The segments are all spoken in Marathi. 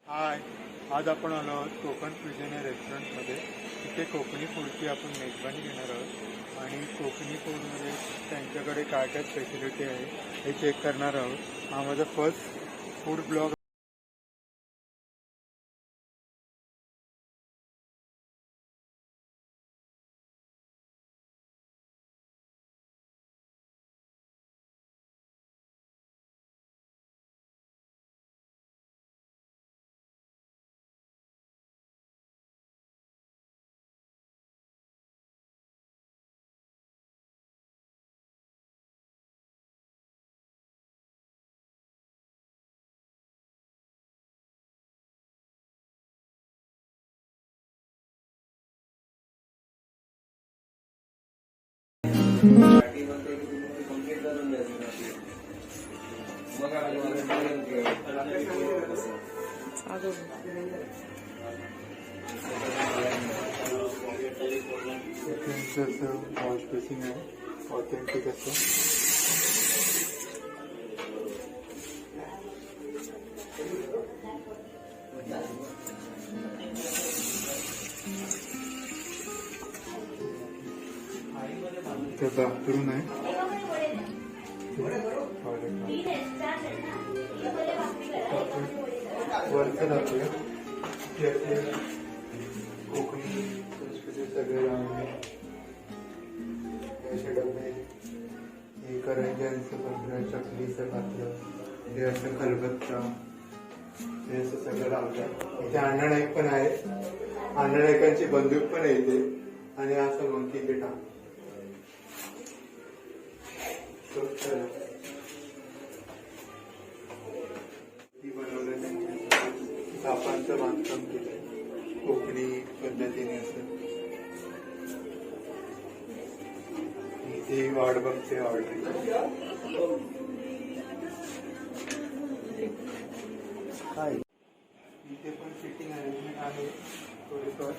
हाय, आज आपण आलो आहोत कोकण फ्युजन या रेस्टॉरंटमध्ये. इथे कोकणी फूडची आपण मेजबानी घेणार आहोत आणि कोकणी फूडमध्ये त्यांच्याकडे काय काय स्पेशलिटी आहे हे चेक करणार आहोत. हा माझा first food blog. Wash basin आहे ऑथेंटिक असं. ते बाथरूम आहे. वरचं दाखवूया कोकणी संस्कृती सगळे असे डबे. हे करंज्यांचं पात्र, चकलीचं पात्र, हे असं खलबत्ता, हे असं सगळं लावतात. इथे अण्णानाईक पण आहे, अण्णानाईकांची बंदूक पण आहे इथे. आणि असं मंकी पेटा बनवलं त्यांच्या सापांचं बांधकाम केलंय कोकणी पद्धतीने. असं इथे वाट बघते ऑर्डर. काय इथे पण सिटिंग अरेंजमेंट आहे थोडीफार.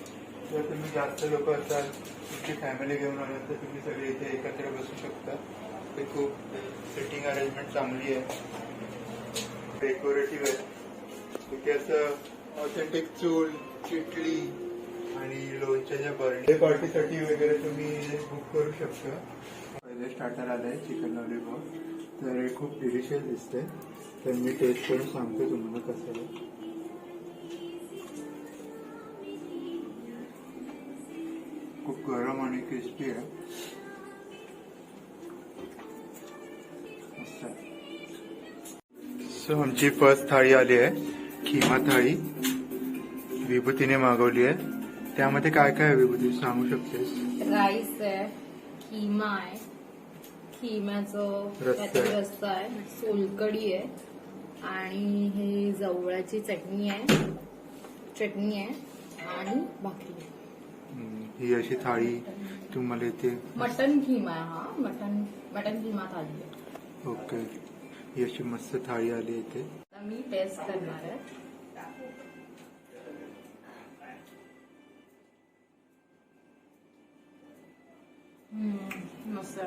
जर तुम्ही जास्त लोक असाल, तुमची फॅमिली घेऊन आले तर तुम्ही सगळे इथे एकत्र बसू शकता. ते खूप सिटिंग अरेंजमेंट चांगली आहे, डेकोरेटिव्ह आहे. इथे असं ऑथेंटिक चूल, चिटली आणि लोणच्याच्या बर्डी पार्टीसाठी वगैरे तुम्ही बुक करू शकता. पहिले स्टार्टर आलंय चिकन लॉलीपॉप. तर हे खूप डिलिशियस दिसतंय, तर मी टेस्ट करून सांगतो तुम्हाला कसं आहे. खूप गरम आणि क्रिस्पी आहे. सो आमची फर्स्ट थाळी आली आहे, खिमा थाळी. विभूतीने मागवली आहे. त्यामध्ये काय काय आहे विभूती सांगू शकतेस? राईस आहे, खिमा आहे, खिम्याचं रस्सा आहे, सोलकढी आहे आणि हे जवळची चटणी आहे आणि भाकरी आहे. ही अशी थाळी तुम्हाला इथे. मटन खिमा आहे हा, मटन खिमा थाळी आहे. ओके, ही अशी मस्त थाळी आली इथे. आता मी टेस्ट करणार आहे. मस्त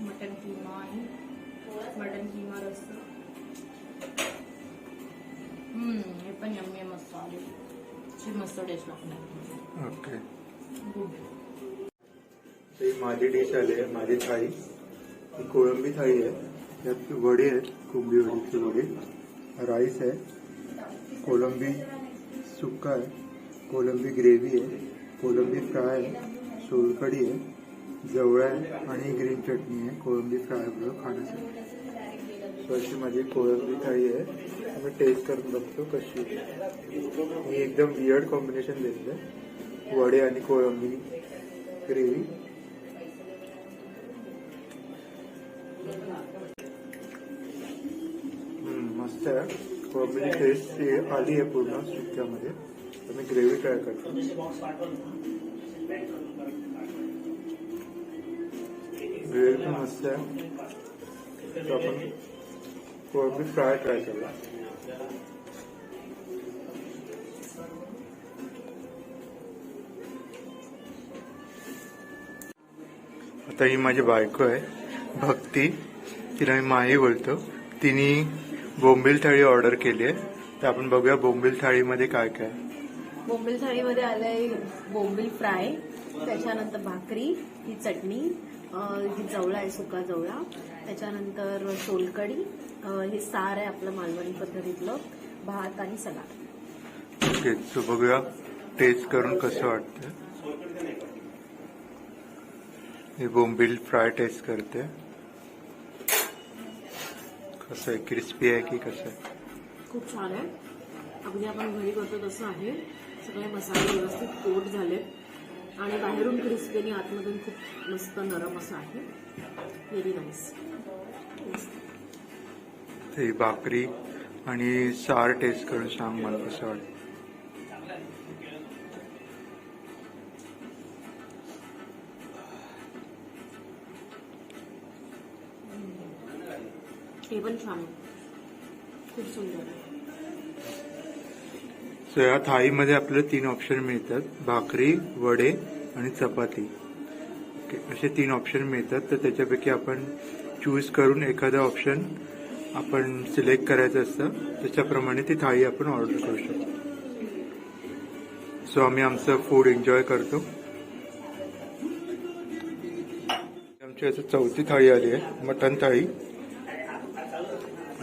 मटन खिमा आहे, मटन खिमा रस्सा. हे पण यम्मी आहे, मस्त आली, मस्त टेस्ट लागणार. ओके, ही माझी डिश आली आहे, माझी थाळी. ही कोळंबी थाळी आहे. यात वडी आहेत, कोंबडी वडीची वडी, राईस आहे, कोलंबी सुक्का आहे, कोलंबी ग्रेव्ही आहे, कोलंबी फ्राय आहे, सोलकढी आहे, जवळ आहे आणि ग्रीन चटणी आहे कोळंबी फ्राय बरोबर खाण्यासाठी. सो अशी माझी कोळंबी थाळी आहे. मी टेस्ट करून बघतो कशी. मी एकदम वियर्ड कॉम्बिनेशन घेतलं, वडे आणि कोळंबी ग्रेव्ही. मस्त आहे. कोळंबीची टेस्ट आली आहे पूर्ण सुक्यामध्ये. तर मी ग्रेव्ही ट्राय करतो. ग्रेव्ही पण मस्त आहे. तर आपण कोळंबी फ्राय ट्राय करूया. आता ही माझी बायको आहे, भक्ती, तिला मी माही बोलतो, तिने बोंबील थाळी ऑर्डर केली आहे. तर आपण बघूया बोंबील थाळीमध्ये काय काय. बोंबील थाळीमध्ये आलंय बोंबील फ्राय, त्याच्यानंतर भाकरी, ही चटणी, ही जवळा आहे सुका जवळा, त्याच्यानंतर सोलकढी, हे सार आहे आपलं मालवणी पद्धतीतलं, भात आणि सलाड. ओके, सो बघूया टेस्ट करून कसं वाटतं. हे बोंबील फ्राय टेस्ट करते. कसं आहे, क्रिस्पी आहे की कसं आहे? खूप छान आहे. अगदी आपण घरी करतो तसं आहे. सगळे मसाले व्यवस्थित कोट झाले आणि बाहेरून क्रिस्पी आणि आतमधून खूप मस्त नरम असं आहे. Very nice. ही भाकरी आणि सार टेस्ट करून सांग मला कसं वाटतं. हे पण छान आहे, खूप सुंदर आहे. सो या थाळीमध्ये आपल्याला 3 ऑप्शन मिळतात, भाकरी, वडे आणि चपाती. ओके, असे 3 ऑप्शन मिळतात. तर त्याच्यापैकी आपण चूज करून एखादा ऑप्शन आपण सिलेक्ट करायचं असतं, त्याच्याप्रमाणे ती थाळी आपण ऑर्डर करू शकतो. सो आम्ही आमचं फूड एन्जॉय करतो. आमची आता 4थी थाळी आली आहे, मटण थाळी.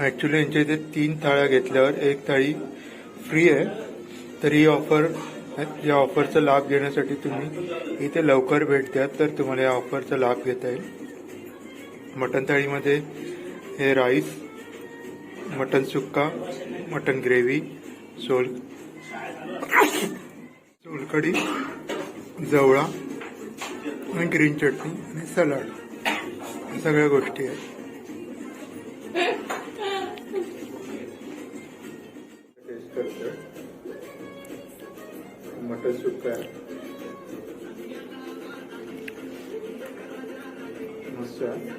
ऍक्च्युली यांच्या इथे 3 थाळ्या घेतल्यावर 1 थाळी फ्री आहे. तर ही ऑफर, या ऑफरचा लाभ घेण्यासाठी तुम्ही इथे लवकर भेट द्या, तर तुम्हाला या ऑफरचा लाभ घेता येईल. मटण थाळीमध्ये हे राईस, मटण सुक्का, मटण ग्रेव्ही, सोलकढी, जवळा आणि ग्रीन चटणी आणि सलाड, सगळ्या गोष्टी आहेत. टेस्ट करतोय. मटन सुक्का आहे, मस्त आहे.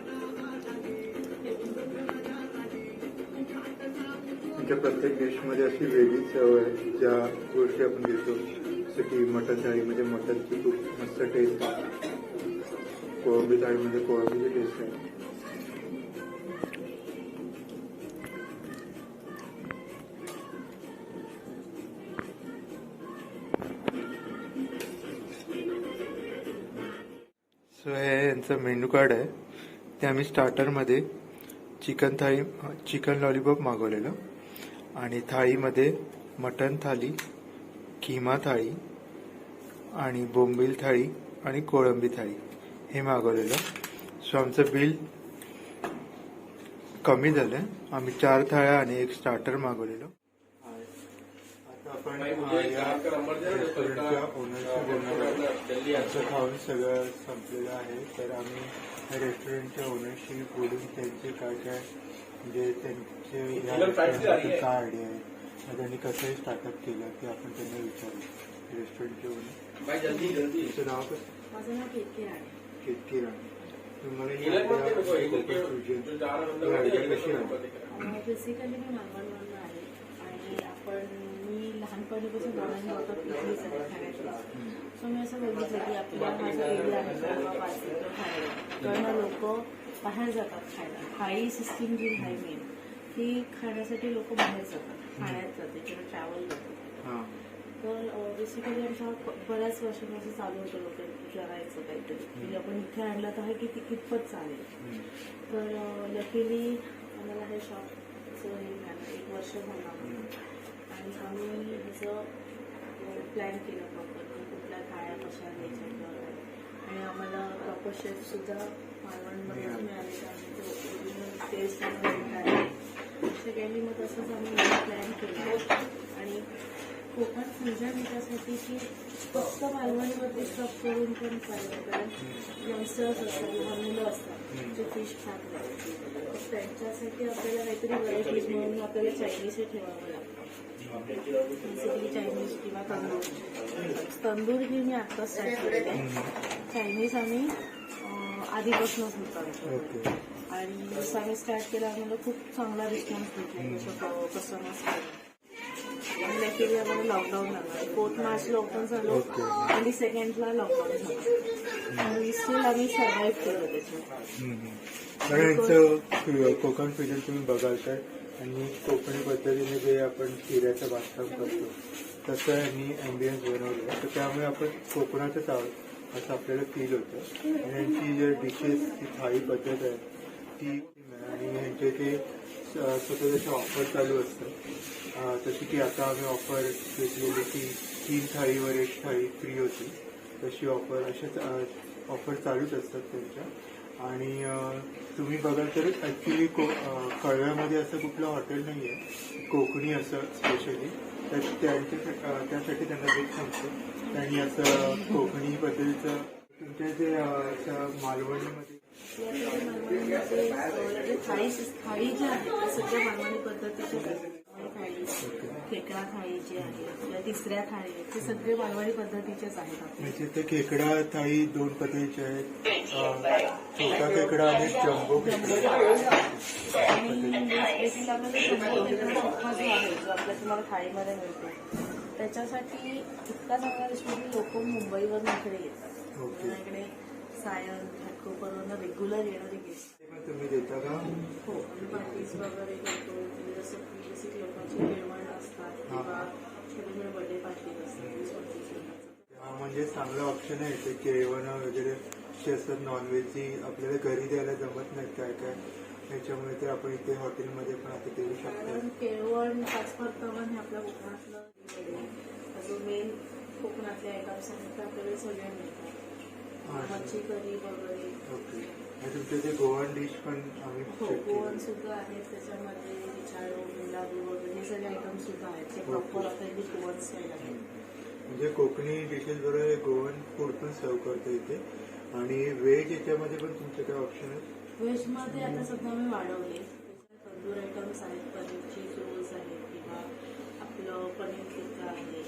त्या प्रत्येक डिशमध्ये अशी वेगळी चव आहे. ज्या गोष्टी आपण घेतो, जसं की मटन थाळीमध्ये मटनची खूप मस्त टेस्ट आहे, कोळंबी थाळीमध्ये कोळंबीची टेस्ट आहे. सो हे यांचं मेन्यू कार्ड आहे. ते आम्ही स्टार्टरमध्ये चिकन लॉलीपॉप मागवलेलं आणि थाळीमध्ये मटन थाळी, किमा थाळी आणि बोंबील थाळी आणि कोळंबी थाळी हे मागवलेलं. सो आमचं बिल कमी झालं. आम्ही 4 थाळ्या आणि 1 स्टार्टर मागवलेलं. आता आपण या रेस्टॉरंटच्या ओनरशी बोलणार आहोत. आमचं खाऊन सगळं संपलेलं आहे, तर आम्ही रेस्टॉरंटच्या ओनरशी बोलून त्यांचे काय काय, म्हणजे त्यांचे या रेस्टॉरंटबद्दल काय आयडिया आहे, त्यांनी कसंही स्टार्टअप केलं ते आपण त्यांना विचारू. रेस्टॉरंटचे ओनर, तुमचं नाव कसं? माझं नाव केतकी राणे. केतकी राणे. तुम्हाला ही आयडिया कशी आहे? बेसिकली मी मालवणवरून आहे आणि मी लहानपणीपासून बनवून होतं इडलीच आहे खाण्याची. सो मी असं बघितलं की आपल्या माझा एरिया आहे खायला, कारण लोक बाहेर जातात खायला. थाळी सिस्टीम जी आहे मेन, ती खाण्यासाठी लोक बाहेर जातात, खाण्यात जाते किंवा ट्रॅव्हल करतात. तर बेसिकली आमच्या बऱ्याच वर्षांपासून चालू होतं लोक करायचं काहीतरी, म्हणजे आपण इथे आणलं तर आहे की ती कितपत चालेल. तर लकीली आम्हाला हे शॉपचं हे मिळालं, 1 वर्ष झालं आणि आम्ही ह्याचं प्लॅन केलं प्रॉपर की कुठल्या थाळ्या कशा घ्यायच्या आणि आम्हाला प्रॉपर शेफसुद्धा मालवणमध्येच मिळाले, त्यामुळे ते ओरिजिनल टेस्ट आणि सेकंडली मग तसंच आम्ही प्लॅन केलं आणि कोकण समजा त्यासाठी की फक्त मालवणीवरती स्टॉप करून पण चालेल, कारण यंगस्टर्स असतात किंवा मुलं असतात जे फिश खात नाही, त्यांच्यासाठी आपल्याला काहीतरी व्हरायटीज म्हणून आपल्याला चायनीज हे ठेवावं लागतं. बेसिकली चायनीज किंवा तंदूर ही मी आत्ता स्टार्ट केलेली आहे. चायनीज आम्ही आधीपासूनच होता आणि जसं आम्ही स्टार्ट केलं आम्हाला खूप चांगला रिस्पॉन्स भेटला कस्टमर्स. लकीली आम्हाला लॉकडाऊन लागला, 4 मार्चला ओपन झालो आणि 2nd लॉकडाऊन झालं आणि स्टील आम्ही सर्व्हाइव्ह केलं त्याच्यात. कारण यांचं कोकण फ्युजन तुम्ही बघाल तर आणि कोकणी पद्धतीने जे आपण हिऱ्याचं बांधकाम करतो तसं यांनी ॲम्बियन्स बनवलं तर त्यामुळे आपण कोकणातच आहोत असं आपल्याला फील होतं. आणि यांची जे डिशेस ती थाळी पद्धत आहे ती आणि यांचे ते स्वतःच्या ऑफर चालू असतं. तशी की आता आम्ही ऑफर घेतलेली की 3 थाळीवर 1 थाळी फ्री होती तशी ऑफर अशाच ऑफर चालूच असतात त्यांच्या. आणि तुम्ही बघाल तर ॲक्च्युली कळव्यामध्ये असं कुठलं हॉटेल नाही आहे कोकणी असं स्पेशली तर त्यासाठी त्यांना एक सांगतो. त्यांनी असं कोकणी पद्धतीचं तुमच्या जे मालवणीमध्ये थाळी जी आहे ते सगळ्या मालवणी पद्धतीचे थाळी खेकडा थाळी जी आहे किंवा तिसऱ्या थाळी ते सगळे मालवणी पद्धतीचेच आहेत. म्हणजे ते खेकडा थाळी 2 पद्धतीचे आहेत छोटा खेकडा आणि जम्बो खेकडा. आणि बेसिकली आपल्याला जम्बो खेकडा सुक्का जो आहे जो आपल्या तुम्हाला थाळीमध्ये मिळतो त्याच्यासाठी इतका चांगला रेस्टॉरंट लोक मुंबईवरून इकडे येतात. इकडे सायन घाटकोपरवरून रेग्युलर येणारे गेस्ट तुम्ही देता का? हो आम्ही पार्टीज वगैरे करतो जसं की बेसिक लोकांची जेवण असतात किंवा छोटे छोटे बर्थडे पार्टी असतात. म्हणजे चांगलं ऑप्शन आहे ते जेवण वगैरे जे असतात नॉनव्हेज जी आपल्याला घरी द्यायला जमत नाहीत काय काय त्याच्यामुळे ते आपण इथे हॉटेलमध्ये पण आता देऊ शकतो. कारण केळवण पाचपरतवण हे आपल्या कोकणातलं जो मेन कोकणातले आयटम्स आहेत ते आपल्याला सगळे मिळतात. मच्छी करी वगैरे. ओके आणि तुमचे जे गोवन डिश पण आम्ही हो गोवन सुद्धा आहेत त्याच्यामध्ये विचारो मुलाबू वगैरे हे सगळे आयटम सुद्धा आहेत ते प्रॉपर ऑथेंटिक गोवन स्टाईल आहे. म्हणजे कोकणी डिशेस बरोबर गोवन फूड पण सर्व करतो इथे. आणि व्हेज याच्यामध्ये पण तुमचे काय ऑप्शन आहेत? व्हेजमध्ये आता सध्या मी वाढवले तंदूर आयटम्स आहेत पनीरची रोल्स आहेत किंवा आपलं पनीर टिक्का आहे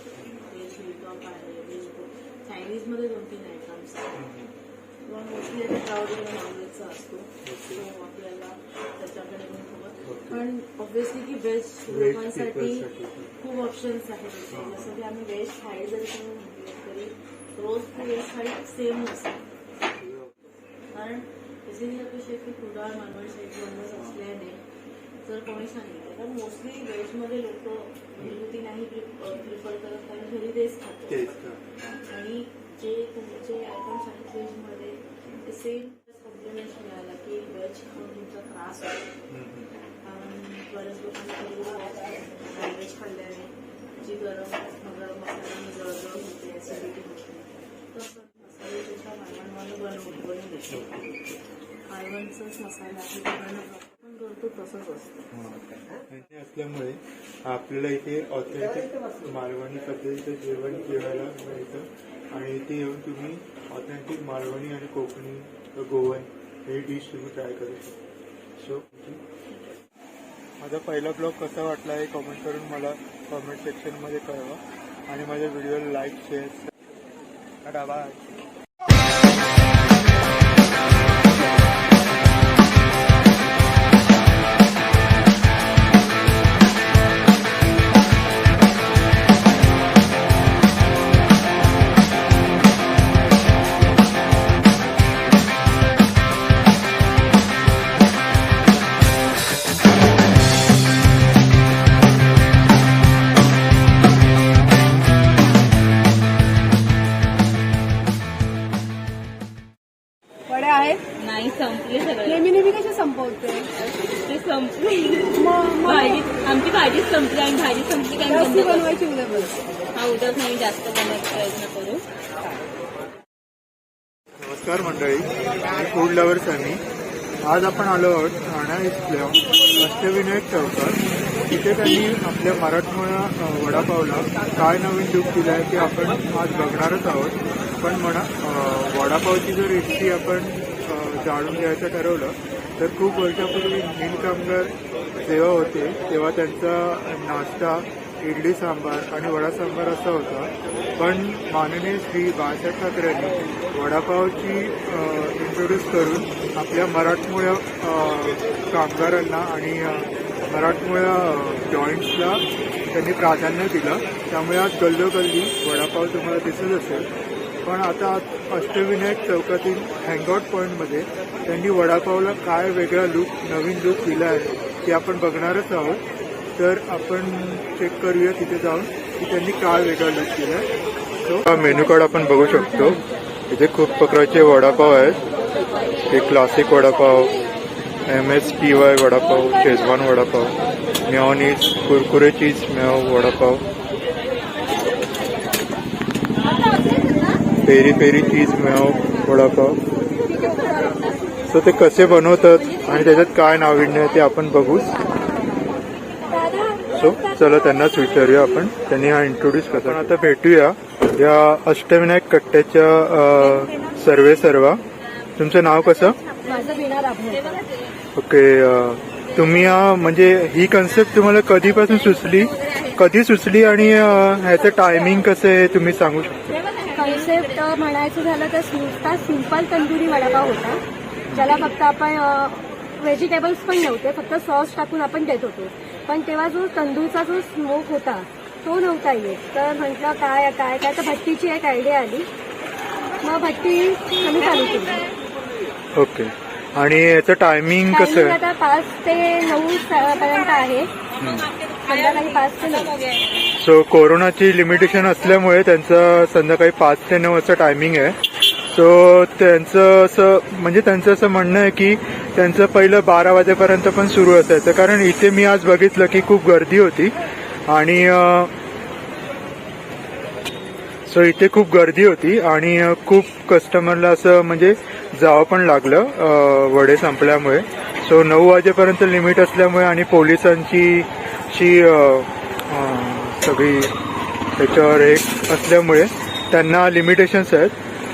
व्हेज हिलटॉप आहे व्हेज चायनीजमध्ये 2-3 आयटम्स आहेत किंवा मोस्टली आता क्राऊड नॉनव्हेजचा असतो तो आपल्याला त्याच्याकडे पण खबर. पण ऑब्व्हियसली की व्हेज लोकांसाठी खूप ऑप्शन्स आहेत जसं की आम्ही व्हेज थाळी जरी तुम्ही म्हटलं तरी रोज ती व्हेज थाळी सेम नसते कारण बेसिकली आपले शेफ कुडाळ मालवण साईडवरूनच असल्याने जर कोणी सांगितलं तर मोस्टली व्हेजमध्ये लोक घरगुती नाही प्रिफर करत कारण घरी तेच खातात. आणि जे तुमचे आयटम्स आहेत व्हेजमध्ये ते सेम कॉम्प्लिमेंट्स मिळाला की व्हेज खाऊन तुमचा त्रास होतो कारण बऱ्याच लोकांना नॉनव्हेज खाल्ल्याने जी गरम मसाल्याने जळजळ होते ॲसिडिटी होते तसं मसाले त्याच्या मालवणवाले बनवून देतो. मालवणचाच मसाला आहे पण करतो तसंच असतं. असल्यामुळे आपल्याला इथे ऑथेंटिक मालवणी पद्धतीचं जेवण जेवायला मिळतं आणि इथे येऊन तुम्ही ऑथेंटिक मालवणी आणि कोकणी गोवन हे डिश तुम्ही ट्राय करू शकता. सो माझा पहिला ब्लॉग कसा वाटला हे कमेंट करून मला कमेंट सेक्शनमध्ये कळवा आणि माझ्या व्हिडिओला लाईक शेअर बाय. नाही संपले सगळे नेहमी कशी संपवते ते संपली भाजी आमची भाजीच संपली आणि भाजी संपली काय बनवायची उद्या हा उद्या नाही जास्त बनवायचा प्रयत्न करू. नमस्कार मंडळी मी फूड लवर्स आम्ही आज आपण आलो आहोत ठाणा इथल्या अष्टविनायक चौकात. तिथे त्यांनी आपल्या मराठमोळा वडापावला काय नवीन लूक दिला आहे ते आपण आज बघणारच आहोत. पण म्हणा वडापावची जर रेसिपी आपण जाणून घ्यायचं ठरवलं तर खूप वर्षापूर्वी नील कामगार सेवा होते तेव्हा त्यांचा नाश्ता इडली सांबार आणि वडा सांबार असा होता. पण माननीय श्री बाळासाहेब ठाकरे यांनी वडापावची इंट्रोड्यूस करून आपल्या मराठमोळ्या कामगारांना आणि मराठमोळ्या जॉईंट्सला त्यांनी प्राधान्य दिलं. त्यामुळे आज गल्लोगल्ली वडापाव तुम्हाला दिसत असेल. पण आता अष्टविनायक चौकातील हँगआउट पॉईंटमध्ये त्यांनी वडापावला काय वेगळा नवीन लुक दिला आहे ते आपण बघणारच आहोत. तर आपण चेक करूया तिथे जाऊन की त्यांनी काय वेगळा लुक दिला आहे. तो मेनू कार्ड आपण बघू शकतो. इथे खूप प्रकारचे वडापाव आहेत. एक classic vada pav, MSPY vada pav, schezwan vada pav, mayonnaise, कुरकुरे cheese mayo vada pav, peri peri cheese mayo vada pav. So ते कसे बनवतात आणि त्याच्यात काय नाविन्य आहे ते आपण बघू. सो चला त्यांनाच विचारूया आपण, त्यांनी हा इंट्रोड्यूस कसा. आपण आता भेटूया या अष्टविनायक कट्ट्याच्या सर्वा. तुमचं नाव कसं? माझं वीणा राबवते. ओके. तुम्ही म्हणजे ही कन्सेप्ट तुम्हाला कधीपासून कधी सुचली आणि ह्याचं टायमिंग कसं आहे तुम्ही सांगू शकता? कन्सेप्ट म्हणायचं झालं तर नुसता सिंपल तंदुरी वडापाव होता, ज्याला फक्त आपण व्हेजिटेबल्स पण नव्हते, फक्त सॉस टाकून आपण देत होतो. पण तेव्हा जो तंदूरचा जो स्मोक होता तो नव्हता येत. तर म्हटलं काय तर भट्टीची एक आयडिया आली, मग भट्टी आम्ही चालू केली. ओके. आणि याचं टायमिंग कसं आहे? आता 5 ते 9 पर्यंत आहे, संध्याकाळी 5 ते 9. सो कोरोनाची लिमिटेशन असल्यामुळे त्यांचं संध्याकाळी 5 ते 9 असं टायमिंग आहे. सो त्यांचं असं म्हणणं आहे की त्यांचं पहिलं 12 वाजेपर्यंत पण सुरू असायचं, कारण इथे मी आज बघितलं की खूप गर्दी होती आणि सो इथे खूप गर्दी होती आणि खूप कस्टमरला असं म्हणजे जावं पण लागलं वडे संपल्यामुळे. सो 9 वाजेपर्यंत लिमिट असल्यामुळे आणि पोलिसांची सगळी त्याच्यावर एक असल्यामुळे त्यांना लिमिटेशन्स आहेत.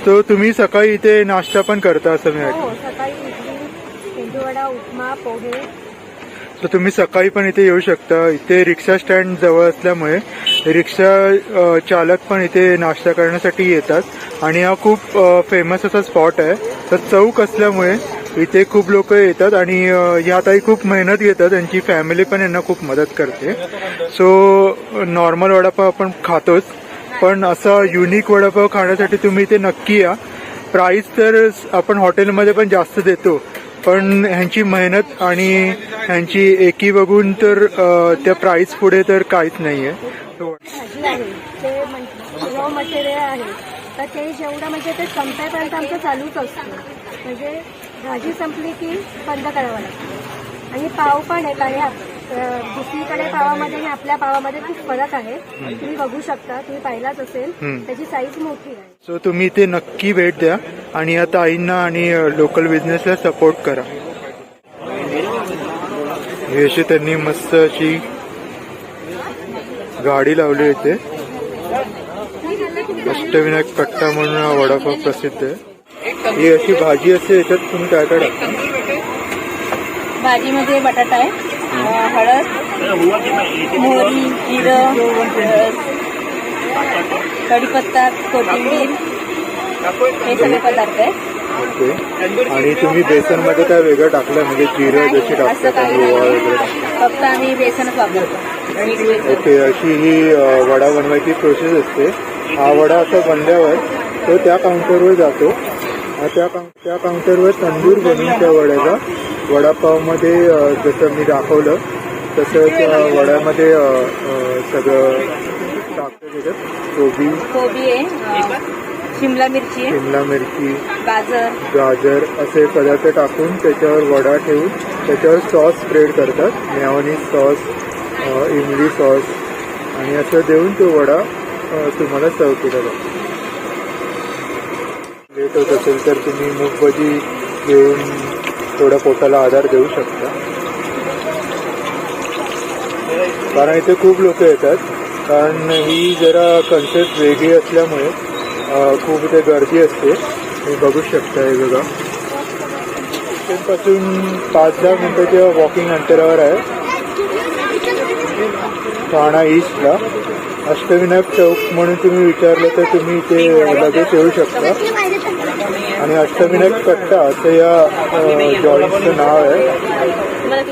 सो तुम्ही सकाळी इथे नाश्ता पण करता असं मी ऐकलं. सकाळी इडली, मेदूवडा, उपमा, पोहे. तर तुम्ही सकाळी पण इथे येऊ शकता. इथे रिक्षा स्टँड जवळ असल्यामुळे रिक्षा चालक पण इथे नाश्ता करण्यासाठी येतात आणि हा खूप फेमस असा स्पॉट आहे. तर चौक असल्यामुळे इथे खूप लोक येतात आणि ह्या ताई खूप मेहनत घेतात, त्यांची फॅमिली पण यांना खूप मदत करते. सो नॉर्मल वडापाव आपण खातोच, पण असा युनिक वडापाव खाण्यासाठी तुम्ही इथे नक्की या. प्राइस तर आपण हॉटेलमध्ये पण जास्त देतो, पण ह्यांची मेहनत आणि ह्यांची एकी बघून तर त्या प्राइस पुढे तर काहीच नाहीये. भाजी आहे ते रॉ मटेरियल आहे, तर ते जेवढं म्हणजे ते संपेपर्यंत आमचं चालूच असतं. म्हणजे भाजी संपली की बंद करावं लागतं. आणि पाव पण आहे काय, दुसरीकडे पावामध्ये आणि आपल्या पावामध्ये खूप फरक आहे. तुम्ही बघू शकता, तुम्ही पाहिलाच असेल, त्याची साईज मोठी आहे. सो तुम्ही इथे नक्की भेट द्या आणि या ताईंना आणि लोकल बिझनेसला सपोर्ट करा. हे अशी त्यांनी मस्त अशी गाडी लावली होते. अष्टविनायक कट्टा म्हणून हा वडापाव प्रसिद्ध आहे. ही अशी भाजी असते, याच्यात तुम्ही काय काय टाकता? भाजीमध्ये बटाटा आहे, हळद, मोहरी, जिरं, कढीपत्ता, कोथिंबीर, हे सगळे पदार्थ आहेत. ओके. आणि तुम्ही बेसन मध्ये काय वेगळं टाकलं म्हणजे जिरं जशी टाकतात वगैरे? फक्त आम्ही बेसनच वापरतो. ओके. अशी ही वडा बनवायची प्रोसेस असते. हा वडा असा बनल्यावर तो त्या काउंटरवर जातो. त्या काउंटरवर तंदूर बनवून त्या वड्याचा वडापावमध्ये जसं मी दाखवलं तसं त्या वड्यामध्ये सगळं टाकतं. त्याच्यात कोबी आहे, शिमला मिरची, गाजर असे पदार्थ टाकून त्याच्यावर वडा ठेवून त्याच्यावर सॉस स्प्रेड करतात, मेयोनीज सॉस, इमली सॉस, आणि असं देऊन तो वडा तुम्हाला सर्व केला जातो. लेट होत असेल तर तुम्ही मूगभजी घेऊन थोडा पोटाला आधार देऊ शकता, कारण इथे खूप लोक येतात. कारण ही जरा कन्सेप्ट वेगळी असल्यामुळे खूप इथे गर्दी असते. तुम्ही बघू शकता. हे बघा, स्टेशनपासून 5-10 मिनिटाच्या वॉकिंग अंतरावर आहे. ठाणा ईस्टला अष्टविनायक चौक म्हणून तुम्ही विचारलं तर तुम्ही इथे लगेच येऊ शकता. आणि अष्टविनायक कट्टा असं या जॉईंटचं नाव आहे.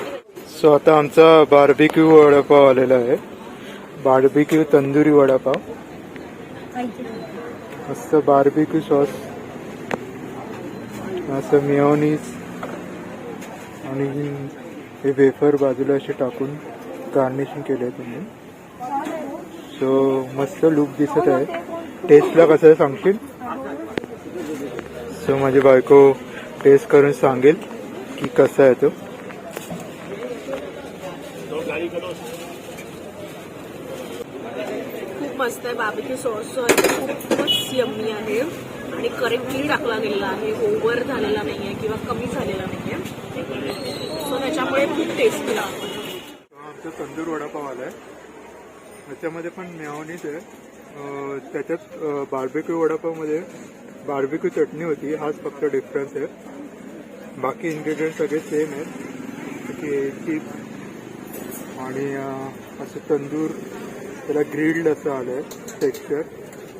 सो आता आमचा बार्बिक्यू वडापाव आलेला आहे. बार्बिक्यू तंदुरी वडापाव. मस्त बार्बिक्यू सॉस, असं मेयोनीज आणि हे वेफर बाजूला असे टाकून गार्निशिंग केले आहे त्यांनी. सो मस्त लुक दिसत आहे. टेस्टला कसं आहे सांगशील? सो माझी बायको टेस्ट करून सांगेल की कसा आहे तो. खूप मस्त आहे. बार्बिक्यू सॉस खूपच यम्मी आहे आणि करेक्टली टाकला गेलेला आहे, ओव्हर झालेला नाहीये किंवा कमी झालेला नाहीये. सो त्याच्यामुळे खूप टेस्टी लागतो. आमचा तंदूर वडापाव आलाय, त्याच्यामध्ये पण मेयोनीज आहे. त्याच्यात बार्बिक्यू वडापावमध्ये बार्बिक्यू चटणी होती, हाच फक्त डिफरन्स आहे. बाकी इन्ग्रेडियंट सगळे सेम आहेत. चिप्स आणि असं तंदूर त्याला ग्रिल्ड असं आलंय टेक्स्चर,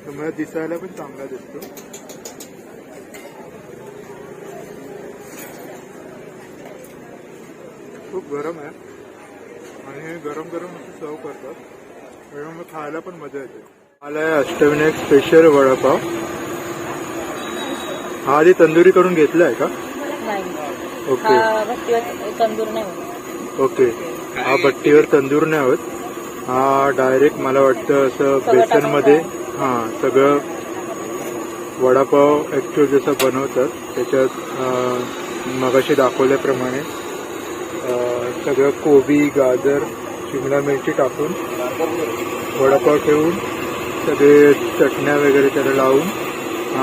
त्यामुळे दिसायला पण चांगला दिसतो. खूप गरम आहे आणि हे गरम गरम असं सर्व करतात, त्यामुळे खायला पण मजा येते. आलाय अष्टविनायक स्पेशल वडापाव. हा आधी तंदुरी करून घेतलाय का? ओके तंदूर नाही. ओके, हा भट्टीवर तंदूर नाही होत, हा डायरेक्ट मला वाटतं असं बेसनमध्ये सगळं वडापाव ॲक्च्युअल जसं बनवतात त्याच्यात मगाशी दाखवल्याप्रमाणे सगळं कोबी, गाजर, शिमला मिरची टाकून वडापाव ठेवून सगळे चटण्या वगैरे त्याला लावून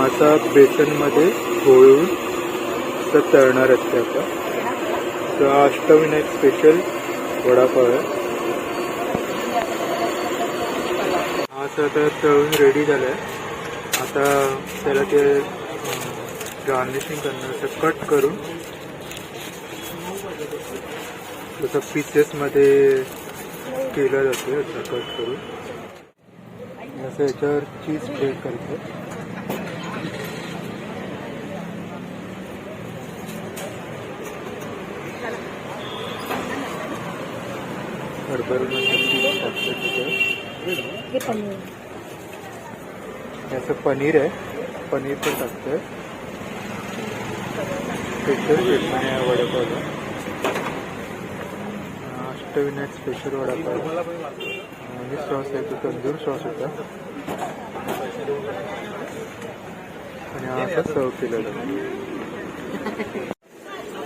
असा बेसनमध्ये घोळून तर तळणार असते. आता तर अष्टविनायक स्पेशल वडापाव आहे. हा तर तळून रेडी झाला आहे. आता त्याला ते गार्निशिंग करणं, असं कट करून तसं पीसेसमध्ये केलं जातं. असं कट करून असं याच्यावर चीज स्प्रेड करतो. याचं पनीर आहे, पनीर पण टाकतोय. स्पेशल ट्रीटमेंट आहे वडापावला. अष्टविनायक स्पेशल वडापाव आणि सॉस आहे तो तंदूर सॉस होता आणि असं सर्व केलं जातं.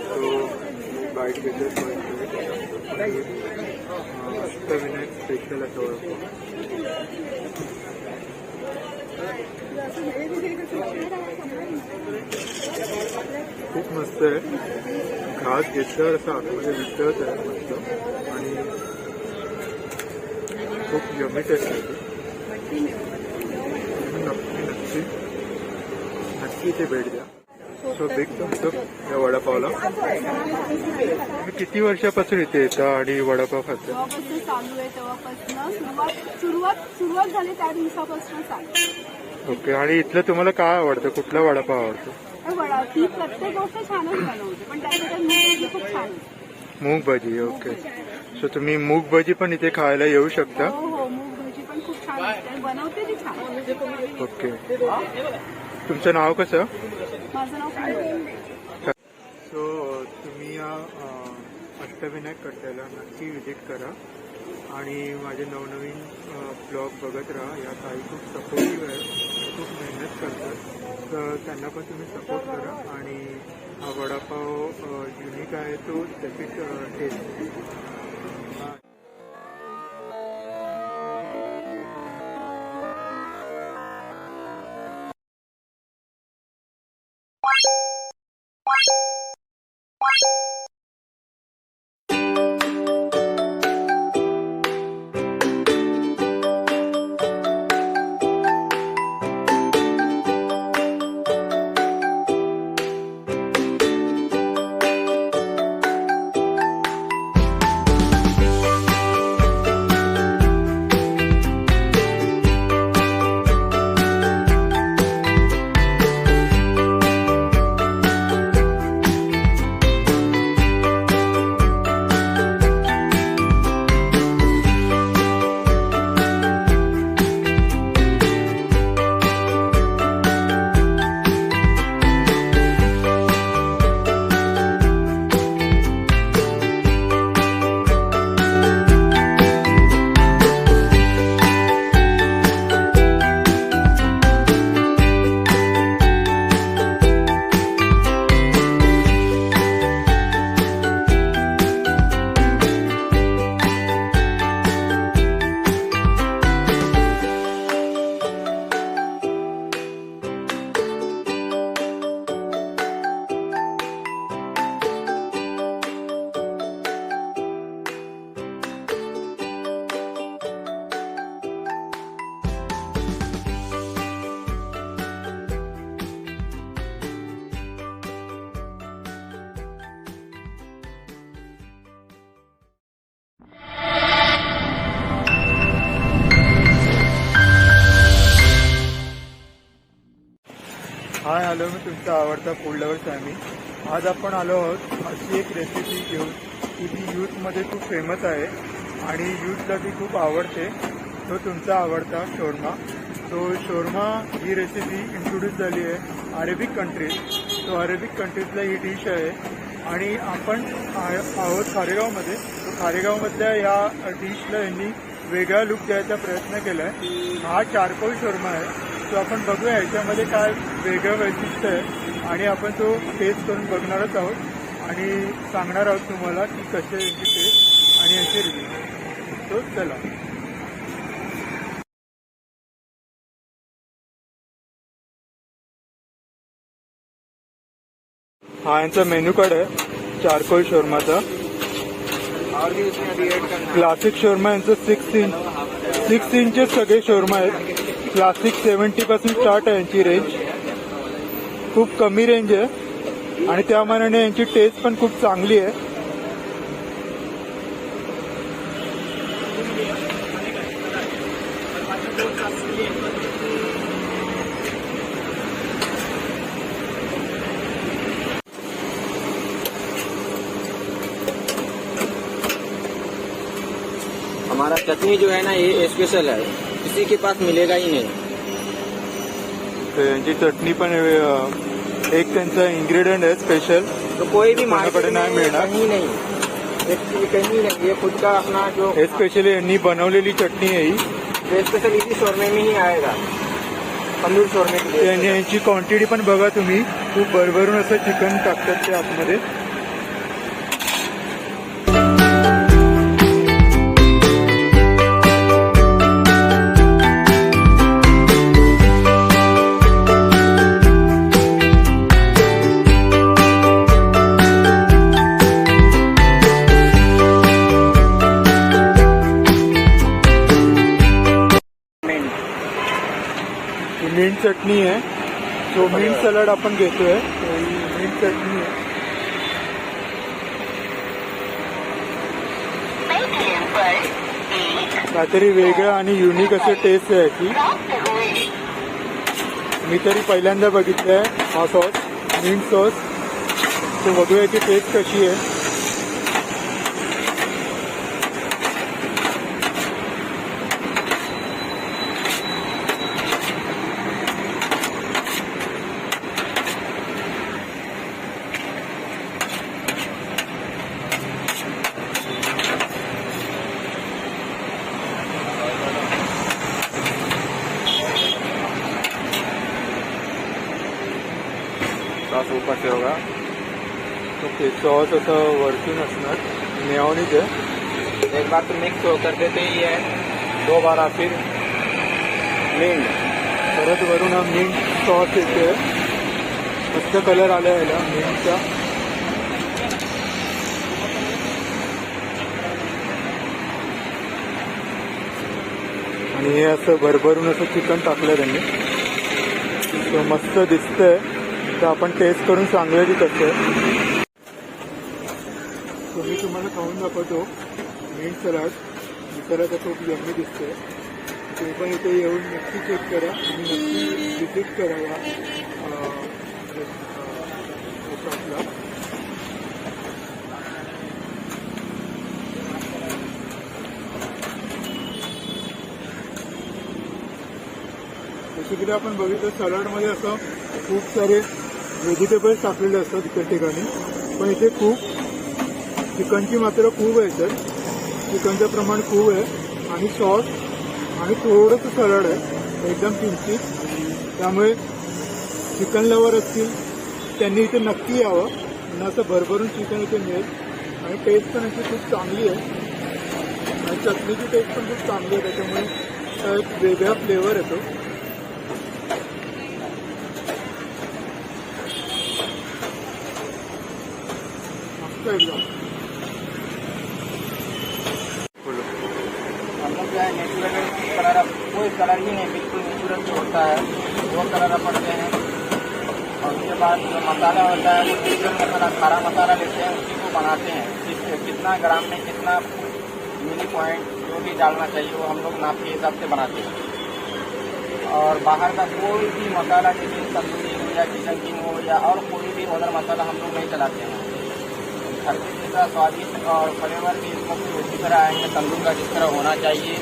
तो बाईट घेतोय. अष्टविनायक स्पेशल असं वडापाव खूप मस्त आहे. घास घेतल्यावर असं आतमध्ये वितळत आहे मस्त आणि खूप यमी टेस्ट आहे. नक्की ते भेट द्या. सो बिग थम्स अप या वडापावला. तुम्ही किती वर्षापासून इथे येता आणि वडापाव खाता? जेव्हापासून चालू आहे तेव्हापासून सुरुवात झाली त्या दिवसापासून चालू. ओके, आणि इथलं तुम्हाला काय आवडतं? कुठला वडापाव आवडतो? ती प्रत्येक गोष्ट छानच बनवते, पण त्याच्यात मूग भाजी खूप छान. मूग भाजी. ओके, सो तुम्ही मूग भाजी पण इथे खायला येऊ शकता. हो, मूग भाजी पण खूप छान असते, बनवते ती छान. ओके, तुमचं नाव कसं? माझं नाव सो तुम्ही या अष्टविनायक कट्ट्याला नक्की व्हिजिट करा आणि माझे नवनवीन ब्लॉग बघत राहा. या ताई खूप सपोर्टिव्ह आहे, खूप मेहनत करतात, तर त्यांना पण तुम्ही सपोर्ट करा. आणि हा वडापाव युनिक आहे तो त्याची टेस्ट. हाय हॅलो, मी तुमचा आवडता फूड लवर सॅमी. आज आपण आलो आहोत अशी एक रेसिपी घेऊन की ती यूथमध्ये खूप फेमस आहे आणि यूथला ती खूप आवडते. तो तुमचा आवडता शोरमा. तो शोरमा ही रेसिपी इंट्रोड्यूस झाली आहे अरेबिक कंट्रीज. तो अरेबिक कंट्रीजला ही डिश आहे आणि आपण आहोत खारेगावमध्ये. तो खारेगावमधल्या या डिशला यांनी वेगळा लुक द्यायचा प्रयत्न केला आहे. हा चारकोल शोरमा आहे. तो आपण बघूया ह्याच्यामध्ये काय वेगळं वैशिष्ट्य आहे आणि आपण तो टेस्ट करून बघणारच आहोत आणि सांगणार आहोत तुम्हाला की कसे याची टेस्ट आणि याचे रिव्ह्यू. तो चला. हा यांचा मेन्यू कार्ड आहे चारकोल शोरमाचा. क्लासिक शोरमा यांचं 6 इंचचे सगळे शोरमा आहेत. क्लासिक 70 पासून स्टार्ट आहे यांची रेंज. खूप कमी रेंज आहे आणि त्या मानाने यांची टेस्ट पण खूप चांगली आहे. हमारा चटनी जो है ना ये स्पेशल है, किसी के पास मिलेगा ही नहीं. तर यांची चटणी पण एक त्यांचा इन्ग्रेडियंट आहे स्पेशल. तो कोई भी मार्केट कोणाकडे में नाही मिळणार. कहीं नहीं, कहीं नहीं. ये खुद का अपना जो हे स्पेशली यांनी बनवलेली चटणी आहे ही. स्पेशल इसी शोरमे में ही आएगा, तंदूर शोरमे के लिए. आणि यांची क्वांटिटी पण बघा तुम्ही. खूप भरभरून असं चिकन टाकतात ते आतमध्ये. मिंट चटणी आहे. सो मिंट सलाड आपण घेतोय. मिंट चटणी आहे. काहीतरी वेगळं आणि युनिक असं टेस्ट आहे याची. मी तरी पहिल्यांदा बघितलंय हा सॉस, मिंट सॉस. तो बघूया याची टेस्ट कशी आहे. सॉस ऊपर से होगा. ओके, सॉस असं वरतून असणार. मेयोनीज आहे. एक बार तो मिक्स कर देते ही है, दो बार फिर मिंट. परत वरून हा मिंट सॉस येते. मस्त कलर आला याला मिंटचा. आणि हे असं भरभरून असं चिकन टाकलं त्यांनी. तो मस्त दिसतंय. तर आपण टेस्ट करून सांगूया की कसं आहे. मी तुम्हाला खाऊन दाखवतो मिंट सलाड. मित्राचा खूप यम्मी दिसतोय. ते पण इथे येऊन नक्की चेक करा आणि नक्की विजिट करा या शॉपला. बेसिकली आपण बघितलं सलाडमध्ये असं खूप सारे व्हेजिटेबल्स टाकलेले असतात इतर ठिकाणी. पण इथे खूप चिकनची मात्रा खूप आहे. तर चिकनचं प्रमाण खूप आहे आणि सॉस आणि थोडंसं सलाड आहे एकदम किंचित. त्यामुळे चिकन लवर असतील त्यांनी इथे नक्की यावं. आणि असं भरभरून चिकन इथे मिळेल आणि टेस्ट पण याची खूप चांगली आहे आणि चटणीची टेस्ट पण खूप चांगली आहे. त्याच्यामुळे एक वेगळा फ्लेवर येतो. एकदम हम लोग जो है नेचुरल कलर, कोई कलर ही नहीं, बिल्कुल नेचुरल जो होता है वो कलर पड़ते हैं. और उसके बाद जो मसाला होता है वो नेचुरल मसाला, खारा मसाला लेते हैं, उसी को बनाते हैं. कितना ग्राम में कितना मिली पॉइंट जो भी डालना चाहिए वो हम लोग नाप के हिसाब से बनाते हैं. और बाहर का कोई भी मसाला, जैसे तंदूरी हो या चिकन किंग हो या और कोई भी अदर मसाला हम लोग नहीं चलाते हैं। हर किसी का स्वादिष्ट और फ्लेवर भी इसमें उसी तरह आएंगे तंदूर का जिस तरह होना चाहिए।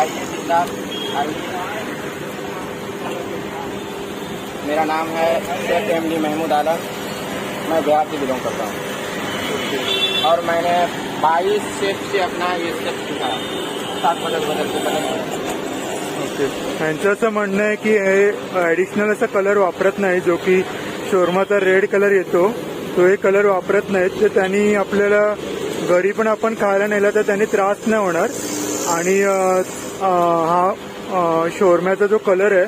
आइए सिद्धार्थ, आइए। मेरा नाम है शेख एमडी महमूद आलम, मैं बिहार से बिलोंग करता हूँ और मैंने 22 शेफ से अपना ये शेफ सीखा, 7 बदल के। ओके, यांचं असं म्हणणं आहे की हे ॲडिशनल असा कलर वापरत नाही, जो की शोरमाचा रेड कलर येतो तो हे कलर वापरत नाहीत. तर त्यांनी आपल्याला घरी पण आपण खायला नेला तर त्यांनी त्रास नाही होणार. आणि हा शोरम्याचा जो कलर आहे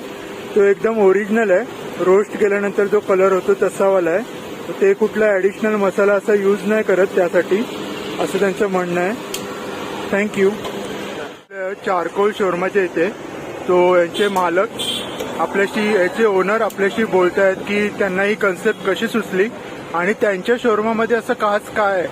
तो एकदम ओरिजिनल आहे, रोस्ट केल्यानंतर जो कलर होतो तसावाला आहे. ते कुठला ॲडिशनल मसाला असा यूज नाही करत त्यासाठी, असं त्यांचं म्हणणं आहे. थँक्यू. चारकोल शोरमाच्या इथे तो यांचे मालक आपल्याशी, याचे ओनर आपल्याशी बोलत आहेत की त्यांना ही कन्सेप्ट कशी सुचली आणि त्यांच्या शोरमामध्ये असं खास काय आहे.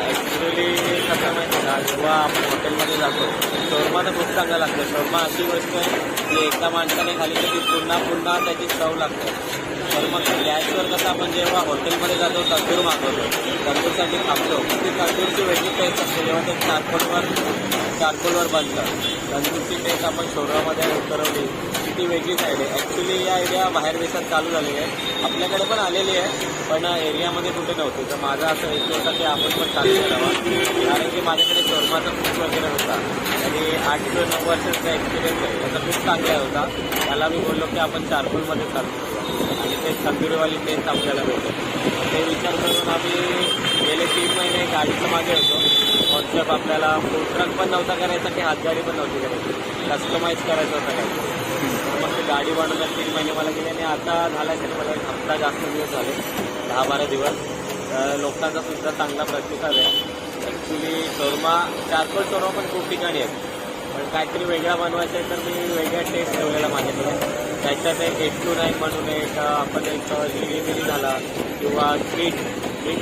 ॲक्च्युली कसं माहिती का, जेव्हा आपण हॉटेलमध्ये जातो शोरमा तर खूप चांगला लागतं. शोरमा अशी गोष्ट आहे की एकदा माणसाने खाली तर ती पुन्हा पुन्हा त्याची चव लागते. तर मग गॅसवर कसं आपण जेव्हा हॉटेलमध्ये जातो तंदूर मागवतो, तंदूरसाठी थांबतो, ती तंदूरची वेगळी टेस्ट असते. जेव्हा ते चारकोलवर बनतं तंदूरची टेस्ट आपण शोरमामध्ये उतरवली की ती वेगळीच आहे. ॲक्च्युली या एरिया बाहेर देशात चालू झालेली आहे, आपल्याकडे पण आलेली आहे पण एरियामध्ये कुठे नव्हती. तर माझा असं हेतू होता की आपण पण चालू करावा, कारण की माझ्याकडे शोरमाचा खूप वगैरे होता आणि 8 ते 9 वर्षाचा एक्सपिरियन्स आहे, त्याचा खूप चांगला होता. त्याला मी बोललो की आपण चारकोलमध्ये चालू करू आणि ते तंदुरीवाली टेस्ट आपल्याला भेटेल. ते विचार करून आम्ही गेले 3 महिने गाडीचं मागे होतो. व्हॉट्सअप आपल्याला फूड ट्रक पण नव्हता करायचा की हातगाडी पण नव्हती करायची, कस्टमाइज करायचं होतं काय. मग ते गाडी बनवण्यात 3 महिने मला गेले आणि आता झाला तरी मला एक हप्ता जास्त दिवस झाले, 10-12 दिवस. लोकांचा सुद्धा चांगला प्रतिसाद आहे. ॲक्च्युली शोरमा, चारकोल शोरमा पण खूप ठिकाणी आहेत, पण काहीतरी वेगळा बनवायचं आहे तर मी वेगळा टेस्ट ठेवलेला माझ्याकडे. त्याच्यात एक 8 to 9 म्हणून एक आपण एक जिरी झाला किंवा स्वीट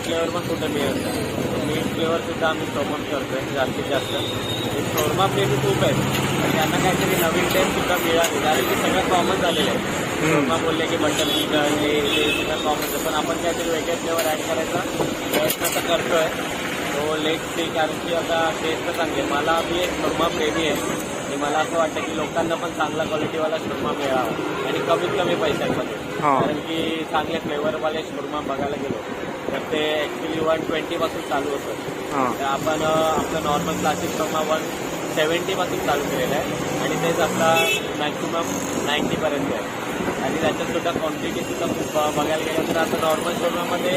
फ्लेवर पण कुठं मिळत नाही. मीठ फ्लेवरसुद्धा आम्ही प्रमोट करतोय जास्तीत जास्त. शोरमा प्रेमी खूप आहेत पण त्यांना काहीतरी नवीन टेस्टसुद्धा मिळाली, कारण की सगळं कॉमन झालेलं आहे. शोरमा बोलले की बटर चिकन हे सगळं कॉमन आहे, पण आपण काहीतरी वेगळे फ्लेवर ॲड करायचा प्रयत्न तर करतोय. तो लेट सी, कारण की आता टेस्ट तर चांगली आहे. मला मी एक शोरमा प्रेमी आहे आणि मला असं वाटतं की लोकांना पण चांगला क्वालिटीवाला शोरमा मिळावा आणि कमीत कमी पैशांमध्ये. कारण की चांगले फ्लेवरवाले शोरमा बघायला गेलो तर ते ॲक्च्युली 120 पासून चालू होतं. तर आपण आपलं नॉर्मल क्लासिक शोरमा 170 पासून चालू केलेलं आहे आणि तेच आपला मॅक्सिमम 90 पर्यंत आहे. आणि त्याच्यातसुद्धा क्वांटिटीसुद्धा खूप बघायला गेलं तर आता नॉर्मल शोरमामध्ये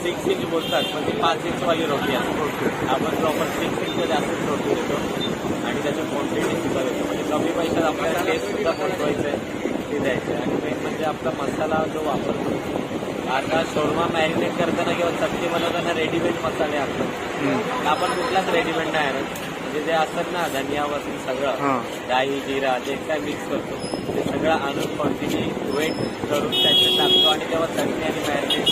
6 इंच बोलतात, पण ती 5 इंचवाली रोटी असते. आपण प्रॉपर 6 इंच जास्तच रोटी देतो आणि त्याची क्वांटिटीसुद्धा देतो. म्हणजे कमी पैशात आपल्याला टेस्टसुद्धा पोचवायचं आहे, ते द्यायचं आहे. आणि मेन म्हणजे आपला मसाला जो वापरतो, आता शोरमा मॅरिनेट करताना किंवा चटणी बनवताना रेडीमेड मसाले असतात, आपण कुठलाच रेडीमेड नाही आणत. म्हणजे जे असतात ना धनियापासून सगळं डाळी जिरा जे काय मिक्स करतो ते सगळं आणून क्वांटिटी वेट करून त्याच्यात टाकतो आणि तेव्हा चटणी आणि मॅरिनेट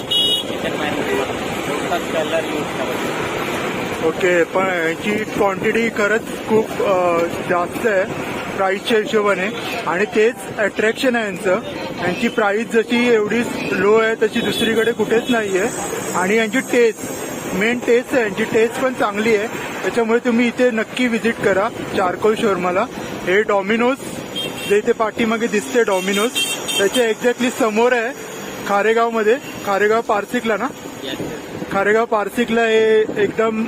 चिकन मॅरिनेट करतो, कलर यूज करायचं. ओके, पण याची क्वांटिटी खरंच खूप जास्त आहे प्राईसच्या हिशोबाने आणि तेच अट्रॅक्शन आहे यांचं. यांची प्राईस जशी एवढी लो आहे तशी दुसरीकडे कुठेच नाही आहे. आणि यांची टेस्ट, मेन टेस्ट आहे, यांची टेस्ट पण चांगली आहे. त्याच्यामुळे तुम्ही इथे नक्की व्हिजिट करा चारकोल शोरमाला. हे डॉमिनोज जे इथे पाठीमागे दिसते डॉमिनोज, त्याच्या एक्झॅक्टली समोर आहे खारेगावमध्ये, खारेगाव पारसिकला ना, खारेगाव पारसिकला हे एकदम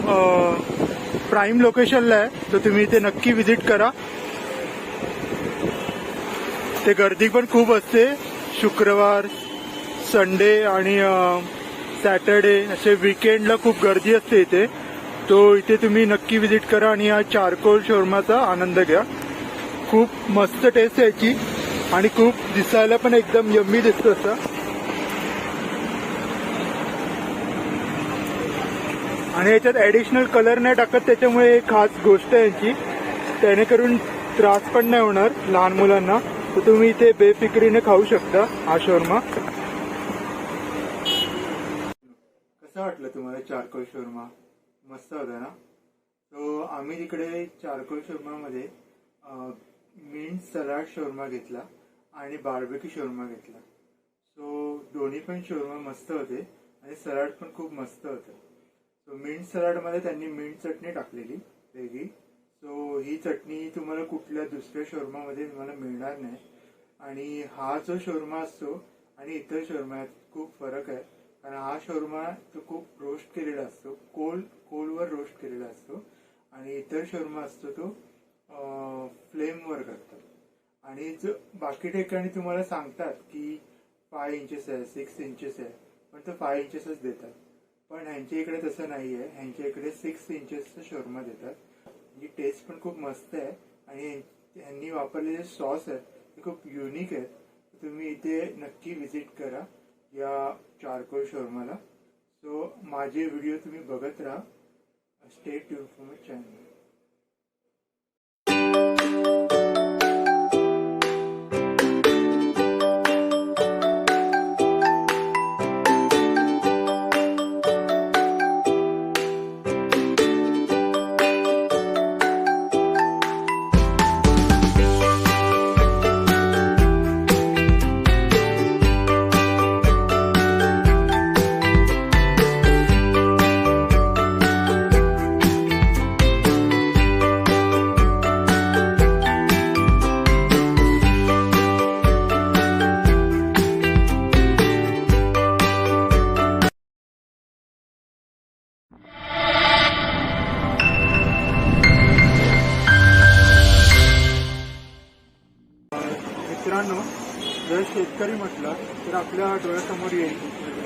प्राईम लोकेशनला आहे. तर तुम्ही इथे नक्की व्हिजिट करा. ते गर्दी पण खूप असते, शुक्रवार, संडे आणि सॅटर्डे असे वीकेंडला खूप गर्दी असते इथे. तो इथे तुम्ही नक्की व्हिजिट करा आणि हा चारकोल शोरमाचा आनंद घ्या. खूप मस्त टेस्ट आहे याची आणि खूप दिसायला पण एकदम यम्मी दिसतं असं. आणि याच्यात ॲडिशनल कलर नाही टाकत, त्याच्यामुळे खास गोष्ट आहे यांची, त्यानेकरून त्रास पण नाही होणार लहान मुलांना. तर तुम्ही इथे बेफिक्रीने खाऊ शकता हा शोरमा. कसा वाटलं तुम्हाला चारकोल शोरमा? मस्त होता ना. तो आम्ही तिकडे चारकोल शोरमामध्ये मिंट सलाड शोरमा घेतला आणि बार्बेक्यू शोरमा घेतला. सो दोन्ही पण शोरमा मस्त होते आणि सलाड पण खूप मस्त होतं. सो मिंट सलाडमध्ये त्यांनी मिंट चटणी टाकलेली वेगळी. सो ही चटणी तुम्हाला कुठल्या दुसऱ्या शोरमामध्ये तुम्हाला मिळणार नाही. आणि हा जो शोरमा असतो आणि इतर शोरमात खूप फरक आहे. कारण हा शोरमा तो खूप रोस्ट केलेला असतो, कोलवर रोस्ट केलेला असतो. आणि इतर शोरमा असतो तो फ्लेमवर करतात. आणि जो बाकी ठिकाणी तुम्हाला सांगतात की 5 इंचेस आहे, 6 इंचेस आहे, पण तो 5 इंचेसच देतात. पण ह्यांच्या इकडे तसं नाही आहे. ह्यांच्या इकडे 6 इंचेसचा शोरमा देतात. ही टेस्ट पण खूप मस्त आहे. आणि ह्यांनी वापरलेले सॉस आहे ते खूप युनिक आहे. तुम्ही इथे नक्की व्हिजिट करा या चारकोल शोरमाला. सो माझे व्हिडिओ तुम्ही बघत राहा. Stay tune for my channel. मित्रांनो, जर शेतकरी म्हटलं तर आपल्या डोळ्यासमोर येईल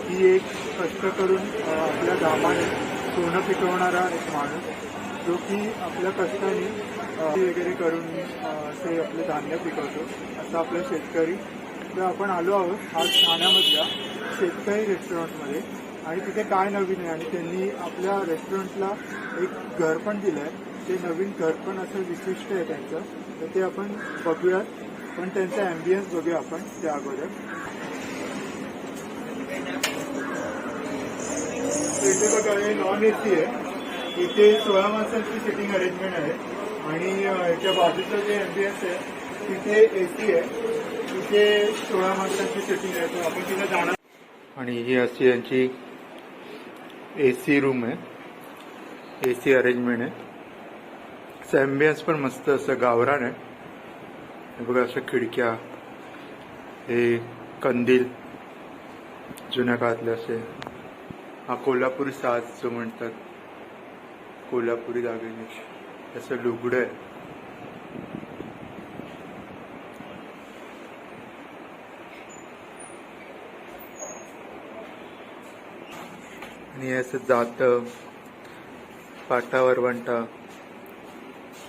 की एक कष्ट करून आपल्या घामाने सोनं पिकवणारा एक माणूस, जो की आपल्या कष्टाने वगैरे करून असे आपले धान्य पिकवतो, असा आपला शेतकरी. तर आपण आलो आहोत आज ठाण्यामधल्या शेतकरी रेस्टॉरंटमध्ये. आणि तिथे काय नवीन आहे आणि त्यांनी आपल्या रेस्टॉरंटला एक घर पण दिलं आहे. ते नवीन घर पण असं विशिष्ट आहे त्यांचं, तर ते आपण बघूयात. पण त्यांचा ॲम्बियन्स बघूया आपण त्या अगोदर. इथे बघा, हे नॉन AC आहे. इथे 16 माणसांची सिटिंग अरेंजमेंट आहे. आणि याच्या बाजूचं जे ॲम्बियन्स आहे तिथे AC आहे. तिथे 16 माणसांची सिटिंग आहे, तर आपण तिथे जाणार. आणि ही अशी यांची AC रूम आहे, AC अरेंजमेंट आहे. ॲम्बियन्स पण मस्त असं गावरान आहे. बघा अशा खिडक्या, हे कंदील जुन्या काळातले असे. हा कोल्हापुरी साज जो म्हणतात, कोल्हापुरी दागिने, असं लुगडं आहे. आणि असं जातं, पाटावर वंटा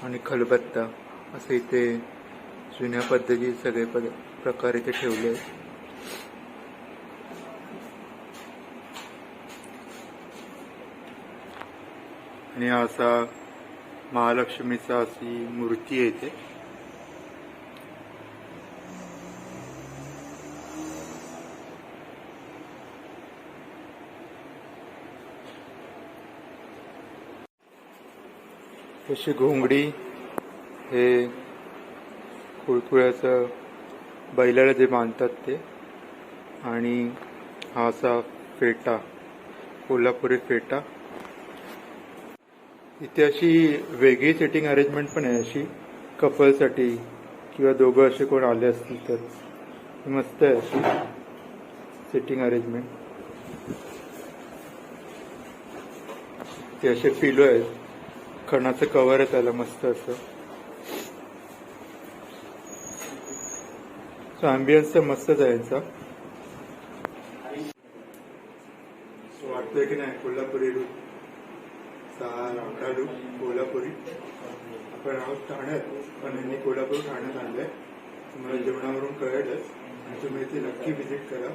आणि खलबत्ता असं इथे जुन्या पद्धती सगळे प्रकार इथे ठेवले आहेत. आणि असा महालक्ष्मीचा अशी मूर्ती आहे इथे. तशी घोंगडी, हे कुळकुळ्याचं बैलाला जे बांधतात ते. आणि हा असा फेटा, कोल्हापुरी फेटा. इथे अशी वेगळी सिटिंग अरेंजमेंट पण आहे, अशी कपलसाठी किंवा दोघं असे कोण आले असतील तर मस्त आहे अशी सिटिंग अरेंजमेंट. ते असे पिलो आहेत, खणाचं कव्हर आहे त्याला मस्त असं. सो ॲम्बियन्स तर मस्तच आहे यांचा. वाटतंय की नाही कोल्हापुरी लुक, लांबडा लुक कोल्हापुरी. आपण आहोत ठाण्यात, पण यांनी कोल्हापूर ठाण्यात आणलंय. तुम्हाला जेवणावरून कळेलच. आणि तुम्ही इथे नक्की व्हिजिट करा.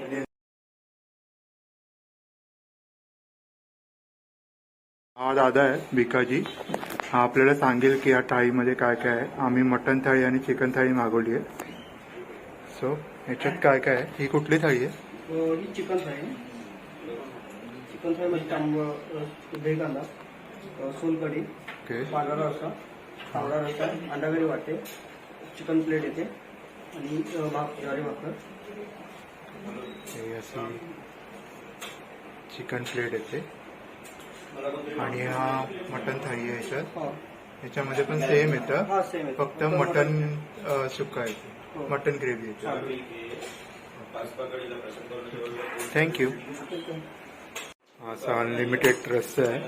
आणि हा दादा आहे भिकाजी. हा आपल्याला सांगेल की या थाळीमध्ये काय काय आहे. आम्ही मटन थाळी आणि चिकन थाळी मागवली आहे. सो ह्याच्यात काय काय आहे? ही कुठली थाळी आहे? ही चिकन थाळी. चिकन थाळीमध्ये दही कांदा, सोलकढी, पांढरा रस्सा, तांबडा रस्सा, अंडाकरी वाटते, चिकन प्लेट येते आणि ज्वारी भाकर. हे अशी चिकन प्लेट येते आणि हा मटन थाळी आहे याच्यात. याच्यामध्ये पण सेम येतं, फक्त मटन सुक्का येते, मटन ग्रेव्ही येते. थँक्यू. असा अनलिमिटेड रस्सा आहे,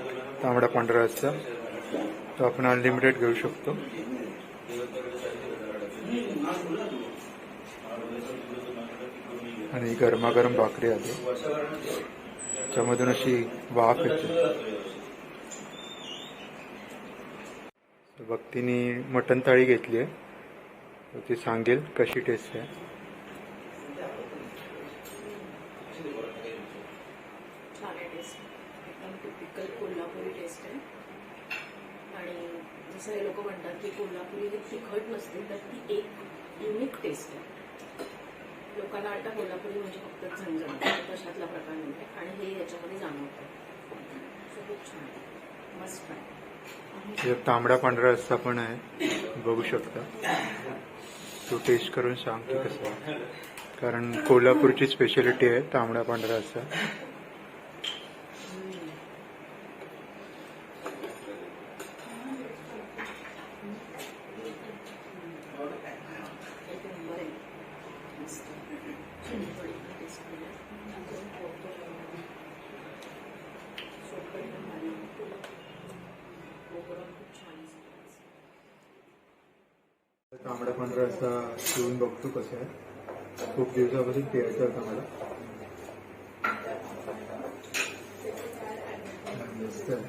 तांबडा पांढरा रस्सा. तो आपण अनलिमिटेड घेऊ शकतो. आणि गरमागरम भाकरी आली, त्यामधून अशी वाफ येते. भक्तीने मटन थाळी घेतली आहे, तर ती सांगेल कशी टेस्ट आहे. छान आहे टेस्ट, एकदम टिपिकल कोल्हापुरी टेस्ट आहे. आणि जसं हे लोक म्हणतात की कोल्हापुरी ही तिखट नसते, तर ती एक युनिक टेस्ट आहे. लोकांना वाटतं कोल्हापुरी म्हणजे फक्त झणझण, तशातला प्रकार नाही, आणि हे याच्यामध्ये जाणवतं. सो खूप छान आहे, मस्त आहे. यात तांबडा पांढरा रस्सा पण आहे, बघू शकता. तो टेस्ट करून सांग की कसं आहे, कारण कोल्हापूरची स्पेशालिटी आहे तांबडा पांढरा रस्सा. तांबडा पांढरा रस्सा पिऊन बघतो कसं आहे. खूप दिवसापासून प्यायचा होता मला. मस्त आहे.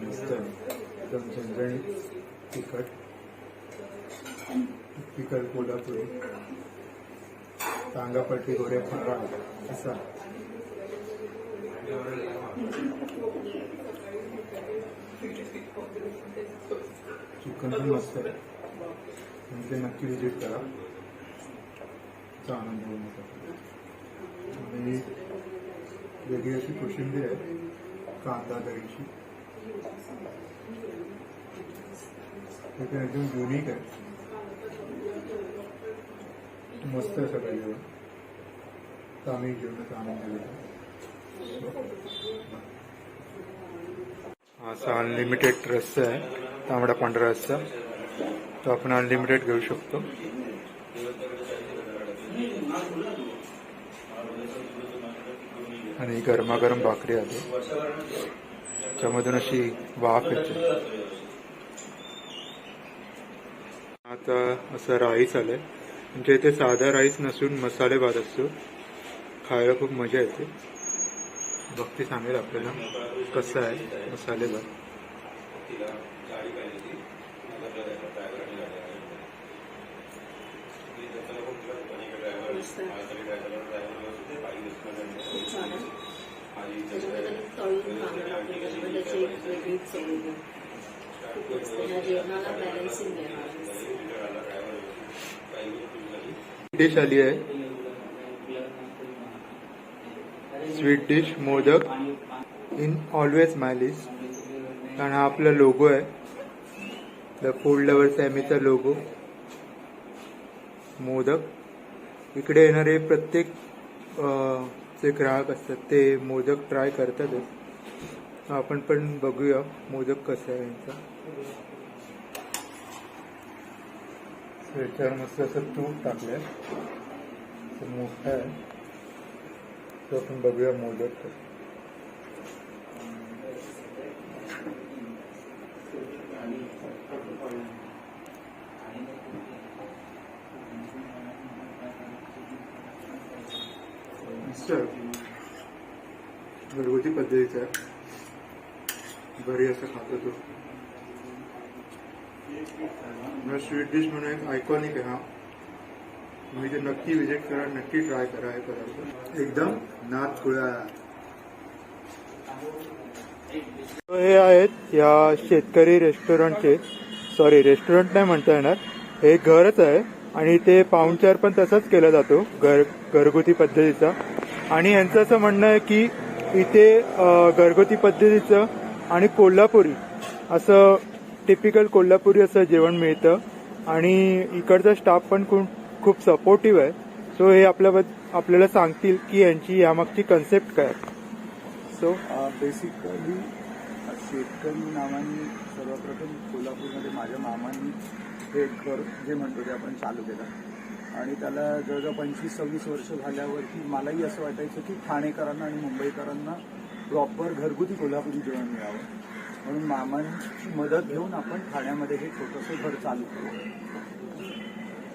मस्त आहे, एकदम झणझणीत, तिखट, टिपिकल कोल्हापुरी. टांगापट्टी गोरे फराळ असा. चिकन पण मस्त आहे, म्हणजे नक्की विजिट करा, आनंद घेऊ नका. आणि वेगळी अशी कोशिंबीर आहे, कांदा दहीची. ते पण एकदम युनिक आहे, मस्त आहे सगळं जेवण. तामिळ जेवणाचा आनंद घेतो. असा अनलिमिटेड रस्सा आहे, तांबडा पांढरा रस्सा. तो आपण अनलिमिटेड घेऊ शकतो. आणि गरमागरम भाकरी आली, त्यामधून अशी वाफ येते. आता असं राईस आलंय, म्हणजे इथे साधा राईस नसून मसाले भात असतो. खायला खूप मजा येते. भक्ती सांगेल आपल्याला कसं आहे मसाले भात. डिश आली आहे, sweet dish modak in always my list. कारण हा आपला लोगो आहे, द फूड लवर सॅमीचा लोगो. मोदक इकडे येणारे प्रत्येक जे ग्राहक असतात ते मोदक ट्राय करतातच. आपण पण बघूया मोदक कसं आहे यांचा. याच्यावर मस्त असं तूप टाकलंय, मोठं आहे. तो आपण बघूया मोदक कसं. घरगुती पद्धतीचा आहे, घरी असं खातो तो. स्वीट डिश म्हणून एक आयकॉनिक आहे हा. तुम्ही ते नक्की विजिट करा, नक्की ट्राय करा हे पदार्थ. एकदम नाद खुळा. हे आहेत या शेतकरी रेस्टॉरंटचे, सॉरी रेस्टॉरंट नाही म्हणता येणार, हे घरच आहे. आणि ते पाहुणचार पण तसाच केला जातो घरगुती पद्धतीचा. आणि यांचं असं म्हणणं आहे की इथे घरगुती पद्धतीचं आणि कोल्हापुरी असं टिपिकल कोल्हापुरी असं जेवण मिळतं. आणि इकडचा स्टाफ पण खूप सपोर्टिव्ह आहे. सो हे आपल्याला सांगतील की यांची यामागची कन्सेप्ट काय. सो बेसिकली शेतकरी नावाने सर्वप्रथम कोल्हापूरमध्ये माझ्या मामांनी हे घर जे म्हणतो ते आपण चालू केलं आणि त्याला जवळजवळ 25-26 वर्ष झाल्यावरती मलाही असं वाटायचं की ठाणेकरांना आणि मुंबईकरांना प्रॉपर घरगुती कोल्हापुरी जेवण मिळावं, म्हणून मामांची मदत घेऊन आपण ठाण्यामध्ये हे छोटंसं घर चालू केलं.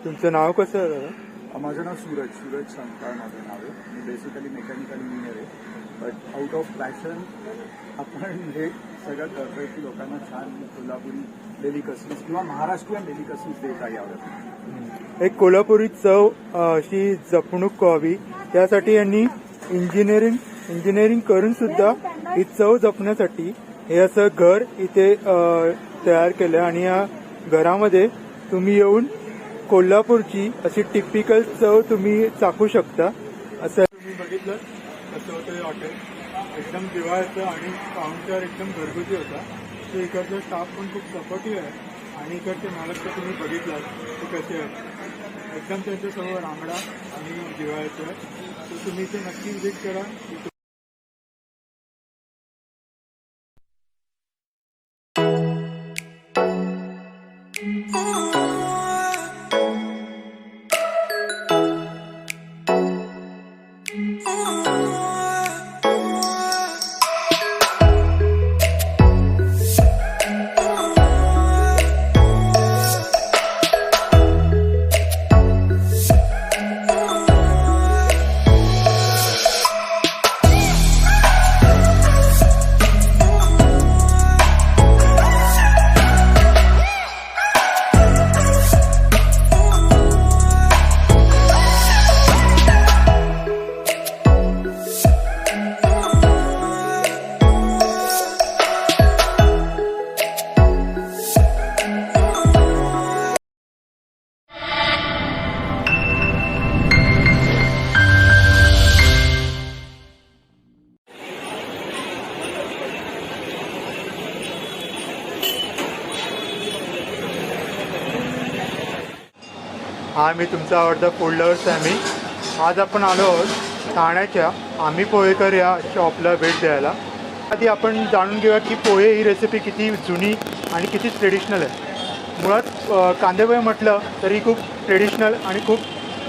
तुमचं नाव कसं आहे दादा? माझं नाव सूरज संस्कार माझं नाव आहे. मी बेसिकली मेकॅनिकल इंजिनियर आहे, बट आउट ऑफ पॅशन आपण हे सगळं करतोय की लोकांना छान कोल्हापुरी डेलिकसीज किंवा महाराष्ट्रीयन डेलिकसीज देता याव्यात. एक कोल्हापुरी चव अशी जपणूक व्हावी त्यासाठी यांनी इंजिनिअरिंग करून सुद्धा ही चव जपण्यासाठी हे असं घर इथे तयार केलं आणि या घरामध्ये तुम्ही येऊन कोल्हापूरची अशी टिपिकल चव तुम्ही चाखू शकता. असं तुम्ही बघितलं असं होतं हे हॉटेल, एकदम जिव्हाळ्याचं आणि काउंटर एकदम घरगुती होता. तर इकडचा स्टाफ पण खूप सपोर्टिव्ह आहे आणि इकडचे मालक तर तुम्ही बघितलात ते कसे आहेत, एकदम त्यांचं सर्व रांगडा आणि जिव्हाळ्याचं आहे. तर तुम्ही इथे नक्की व्हिजिट करा. हा मी तुमचा आवडता फूड लवर्स आहे. मी आज आपण आलो आहोत ठाण्याच्या आम्ही पोहेकर या शॉपला भेट द्यायला. आधी आपण जाणून घेऊया की पोहे ही रेसिपी किती जुनी आणि किती ट्रेडिशनल आहे. मुळात कांदेपोहे म्हटलं तरी खूप ट्रेडिशनल आणि खूप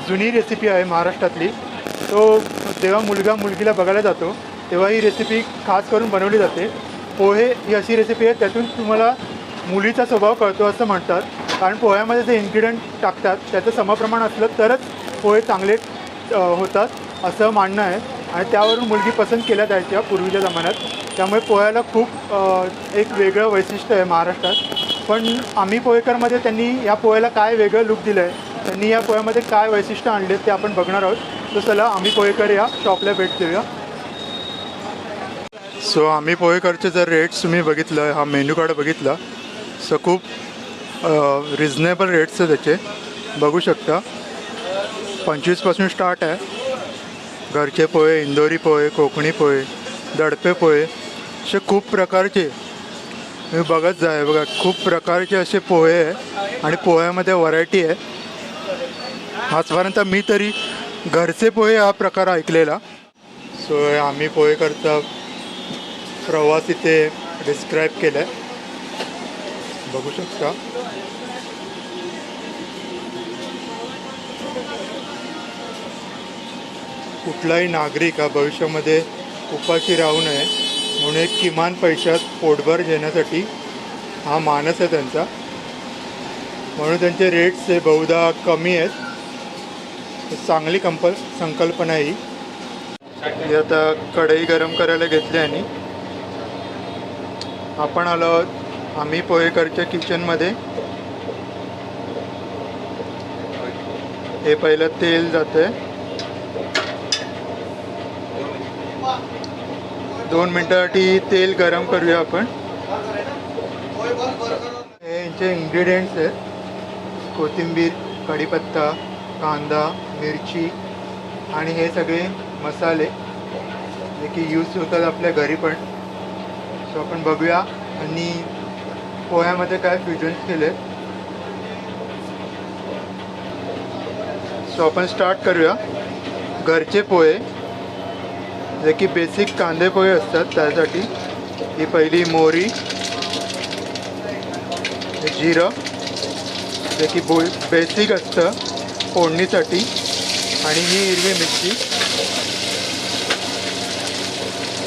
जुनी रेसिपी आहे महाराष्ट्रातली. तो जेव्हा मुलगा मुलगीला बघायला जातो तेव्हा ही रेसिपी खास करून बनवली जाते. पोहे ही अशी रेसिपी आहे त्यातून तुम्हाला मुलीचा स्वभाव कळतो असं म्हणतात, कारण पोह्यामध्ये जे इन्ग्रेडियंट टाकतात त्याचं समप्रमाण असलं तरच पोहे चांगले होतात असं मानणं आहे आणि त्यावरून मुलगी पसंत केल्या जायच्या पूर्वीच्या जमान्यात. त्यामुळे पोह्याला खूप एक वेगळं वैशिष्ट्य आहे महाराष्ट्रात. पण आम्ही पोहेकरमध्ये त्यांनी या पोह्याला काय वेगळं लुक दिलं आहे, त्यांनी या पोह्यामध्ये काय वैशिष्ट्य आणले ते आपण बघणार आहोत. तर चला आम्ही पोहेकर या शॉपला भेट देऊया. सो आम्ही पोहेकरचे जर रेट्स तुम्ही बघितलं, हा मेन्यू कार्ड बघितला, सो खूप रिजनेबल रेट्स आहे त्याचे. बघू शकता 25पासून स्टार्ट आहे. घरचे पोहे, इंदोरी पोहे, कोकणी पोहे, दडपे पोहे असे खूप प्रकारचे तुम्ही बघत जाय. बघा खूप प्रकारचे असे पोहे आहे आणि पोह्यामध्ये व्हरायटी आहे. आजपर्यंत मी तरी घरचे पोहे हा प्रकार ऐकलेला. सो आम्ही पोहेकरचा प्रवास इथे डिस्क्राईब केला आहे, बघू शकता. कुठलाही नागरिक हा भविष्यामध्ये उपाशी राहू नये म्हणून एक किमान पैशात पोटभर घेण्यासाठी हा मानस आहे त्यांचा, म्हणून त्यांचे रेट्स हे बहुधा कमी आहेत. चांगली संकल्पना ही. आता कढई गरम करायला घेतली आणि आपण आलो आहोत आम्ही पोहेकरच्या किचनमध्ये. हे पहिलं तेल जातं आहे, 2 मिनटासाठी तेल गरम करूया आपण. हे यांचे इंग्रेडियंट्स आहेत, कोथिंबीर, कढीपत्ता, कांदा, मिरची आणि हे सगळे मसाले जे की यूज होतात आपल्या घरी पण. सो आपण बघूया आणि पोह्यामध्ये काय फ्युजन्स केले. सो आपण स्टार्ट करूया. घरचे पोहे जे की बेसिक कांदे पोहे असतात त्यासाठी ही पहिली मोहरी, जिरं जे की बेसिक असतं फोडणीसाठी, आणि ही हिरवी मिरची,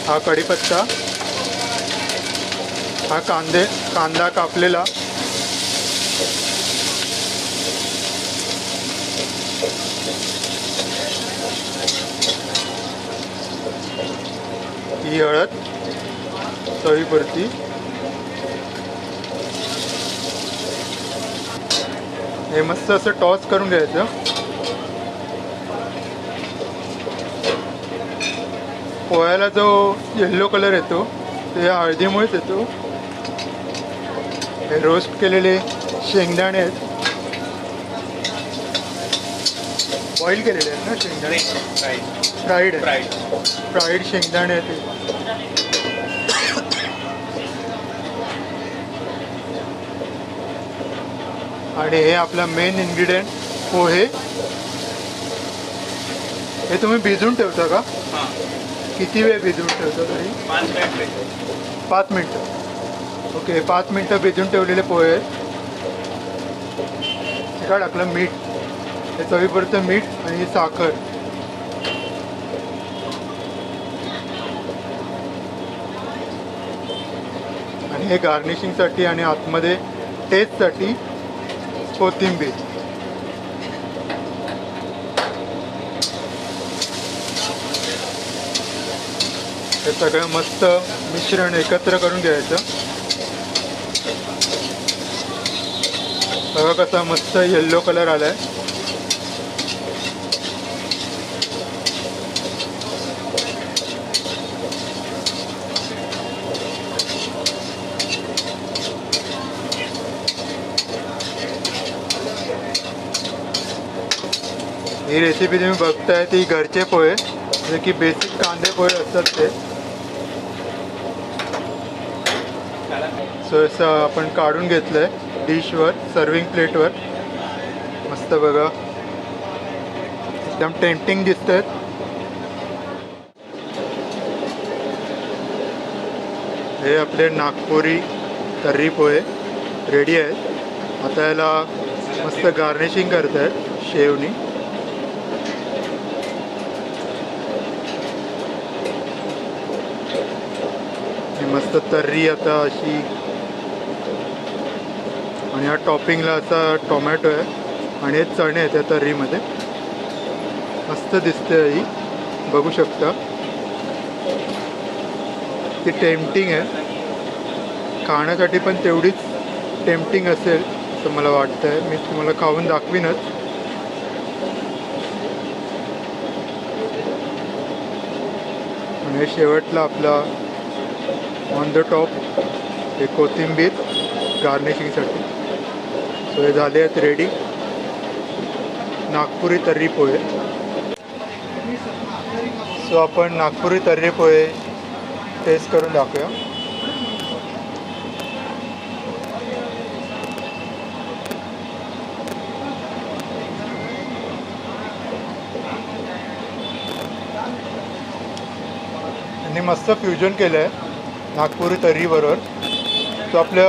हा कढीपत्ता, हा कांदा कापलेला, ही हळद चवीपुरती, हे मस्त असं टॉस करून घ्यायचं. पोह्याला जो येल्लो कलर येतो ते या हळदीमुळेच येतो. हे रोस्ट केलेले शेंगदाणे आहेत, बॉईल केलेले आहेत ना शेंगदाणे, फ्राईड शेंगदाणे आहेत. आणि हे आपला मेन इन्ग्रेडियंट पोहे. हे तुम्ही भिजवून ठेवता का? किती वेळ भिजवून ठेवता तरी? 5 मिनटं. ओके, 5 मिनटं भिजवून ठेवलेले पोहे आहेत. काय टाकलं? मीठ, हे चवीपुरतं मीठ आणि साखर. आणि हे गार्निशिंगसाठी आणि आतमध्ये टेस्टसाठी कोथिंबीर. हे सगळं मस्त मिश्रण एकत्र करून घ्यायचं. बघा कसा मस्त येल्लो कलर आलाय. ही रेसिपी तुम्ही बघताय ती घरचे पोहे जे की बेसिक कांदे पोहे असतात ते. सो असं आपण काढून घेतलंय डिशवर, सर्विंग प्लेटवर. मस्त बघा, एकदम टेम्पटिंग दिसत आहेत. हे आपले नागपुरी तर्री पोहे रेडी आहेत. आता याला मस्त गार्निशिंग करत आहेत शेवनी. मस्त तर्री आता अशी, आणि या टॉपिंगला असा टोमॅटो आहे आणि हे चणे आहेत त्या तर्रीमध्ये. मस्त दिसते ही, बघू शकता. ती टेम्पटिंग आहे, खाण्यासाठी पण तेवढीच टेम्पटिंग असेल असं मला वाटतं आहे. मी तुम्हाला खाऊन दाखवीनच. आणि शेवटला आपला ऑन द टॉप हे कोथिंबीर गार्निशिंगसाठी. सो हे झाले आहेत रेडी नागपुरी तर्री पोहे. सो आपण नागपुरी तर्री पोहे टेस्ट करून दाखवूया. यांनी मस्त फ्युजन केलं आहे नागपुरी तर्रीबरोबर. तो आपल्या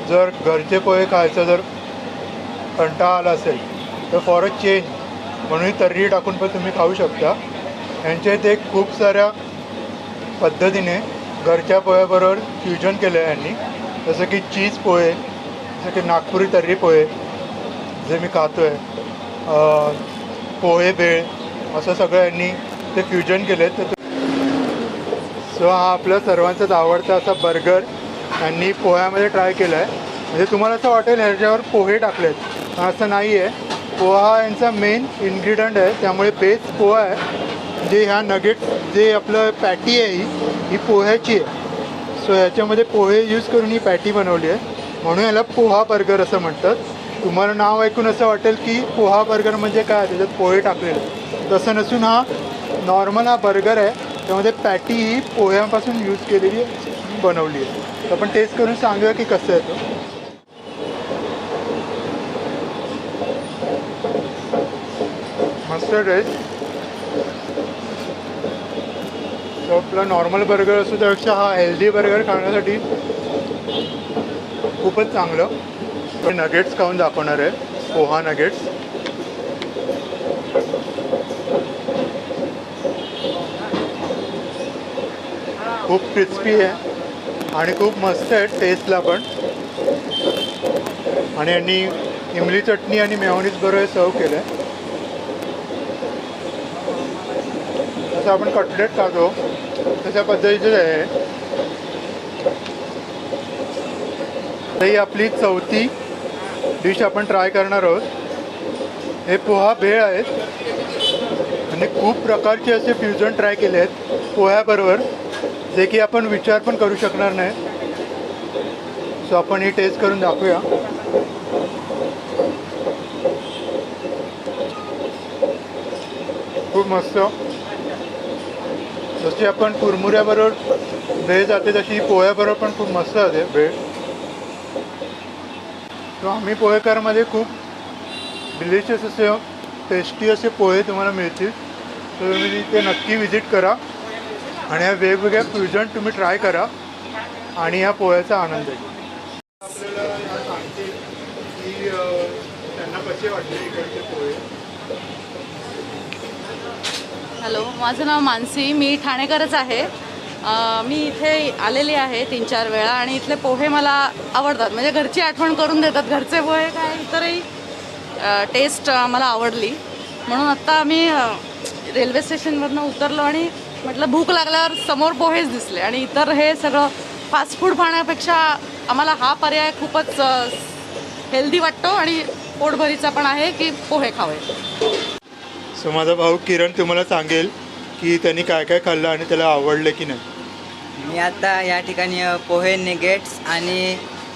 जर घरचे पोहे खायचं जर कंटाळा आला असेल तर फॉर अ चेंज म्हणून तर्री टाकून पण तुम्ही खाऊ शकता. यांच्या इथे खूप साऱ्या पद्धतीने घरच्या पोह्याबरोबर फ्युजन केलं आहे यांनी. जसं की चीज पोहे, जसं की नागपुरी तर्री पोहे जे मी खातो आहे, पोहे भेळ, असं सगळं यांनी ते फ्युजन केलं आहे. तर सो हा आपला सर्वांचाच आवडता असा बर्गर यांनी पोह्यामध्ये ट्राय केला आहे. म्हणजे तुम्हाला असं वाटेल ह्याच्यावर पोहे टाकलेत, असं नाही आहे. पोहा यांचा मेन इन्ग्रेडियंट आहे, त्यामुळे बेस पोहा आहे. जे ह्या नगेट जे आपलं पॅटी आहे ही पोह्याची आहे. सो ह्याच्यामध्ये पोहे यूज करून ही पॅटी बनवली आहे, म्हणून याला पोहा बर्गर असं म्हणतात. तुम्हाला नाव ऐकून असं वाटेल की पोहा बर्गर म्हणजे काय, त्याच्यात पोहे टाकलेले. तसं नसून हा नॉर्मल हा बर्गर आहे, त्यामध्ये पॅटी ही पोह्यांपासून यूज केलेली बनवली आहे. तर आपण टेस्ट करून सांगूया की कसं आहे तो. मस्त टेस्ट. तो आपला नॉर्मल बर्गर असतो त्यापेक्षा हा हेल्दी बर्गर खाण्यासाठी खूपच चांगलं. मी नगेट्स खाऊन दाखवणार आहे, पोहा नगेट्स. खूप क्रिस्पी आहे आणि खूप मस्त आहे टेस्टला पण. आणि यांनी इमली चटणी आणि मेयोनीज बरोबर सर्व केलं आहे. जसं आपण कटलेट खातो तशा पद्धतीचंच आहे. ही आपली चौथी डिश आपण ट्राय करणार आहोत. हे पोहा भेळ आहेत आणि खूप प्रकारचे असे फ्युजन ट्राय केले आहेत पोह्याबरोबर, जे की आपण विचार पण करू शकणार नाही. सो आपण ही टेस्ट करून दाखवूया. खूप मस्त. जशी आपण कुरमुऱ्याबरोबर भेळ जाते तशी पोह्याबरोबर पण खूप मस्त जाते भेळ. तो आम्ही पोहेकरमध्ये खूप डिलिशियस असे टेस्टी असे पोहे तुम्हाला मिळतील. तर तुम्ही ते नक्की विजिट करा आणि ह्या वेगवेगळ्या फ्युजन तुम्ही ट्राय करा आणि ह्या पोह्याचा आनंद घ्या. आपल्याला ह्या सांगतील की त्यांना कसे वाटले इकडचे पोहे. हॅलो, माझं नाव मानसी, मी ठाणेकरच आहे. मी इथे आलेली आहे 3-4 वेळा आणि इथले पोहे मला आवडतात. म्हणजे घरची आठवण करून देतात. घरचे पोहे काय इतरही टेस्ट मला आवडली. म्हणून आत्ता आम्ही रेल्वे स्टेशनवरनं उतरलो आणि म्हटलं भूक लागल्यावर समोर पोहेच दिसले आणि इतर हे सगळं फास्ट फूड खाण्यापेक्षा आम्हाला हा पर्याय खूपच हेल्दी वाटतो आणि पोटभरीचा पण आहे की पोहे खावे. सो माझा भाऊ किरण तुम्हाला सांगेल की त्यांनी काय काय खाल्लं आणि त्याला आवडलं की नाही. मी आता या ठिकाणी पोहे निगेट्स आणि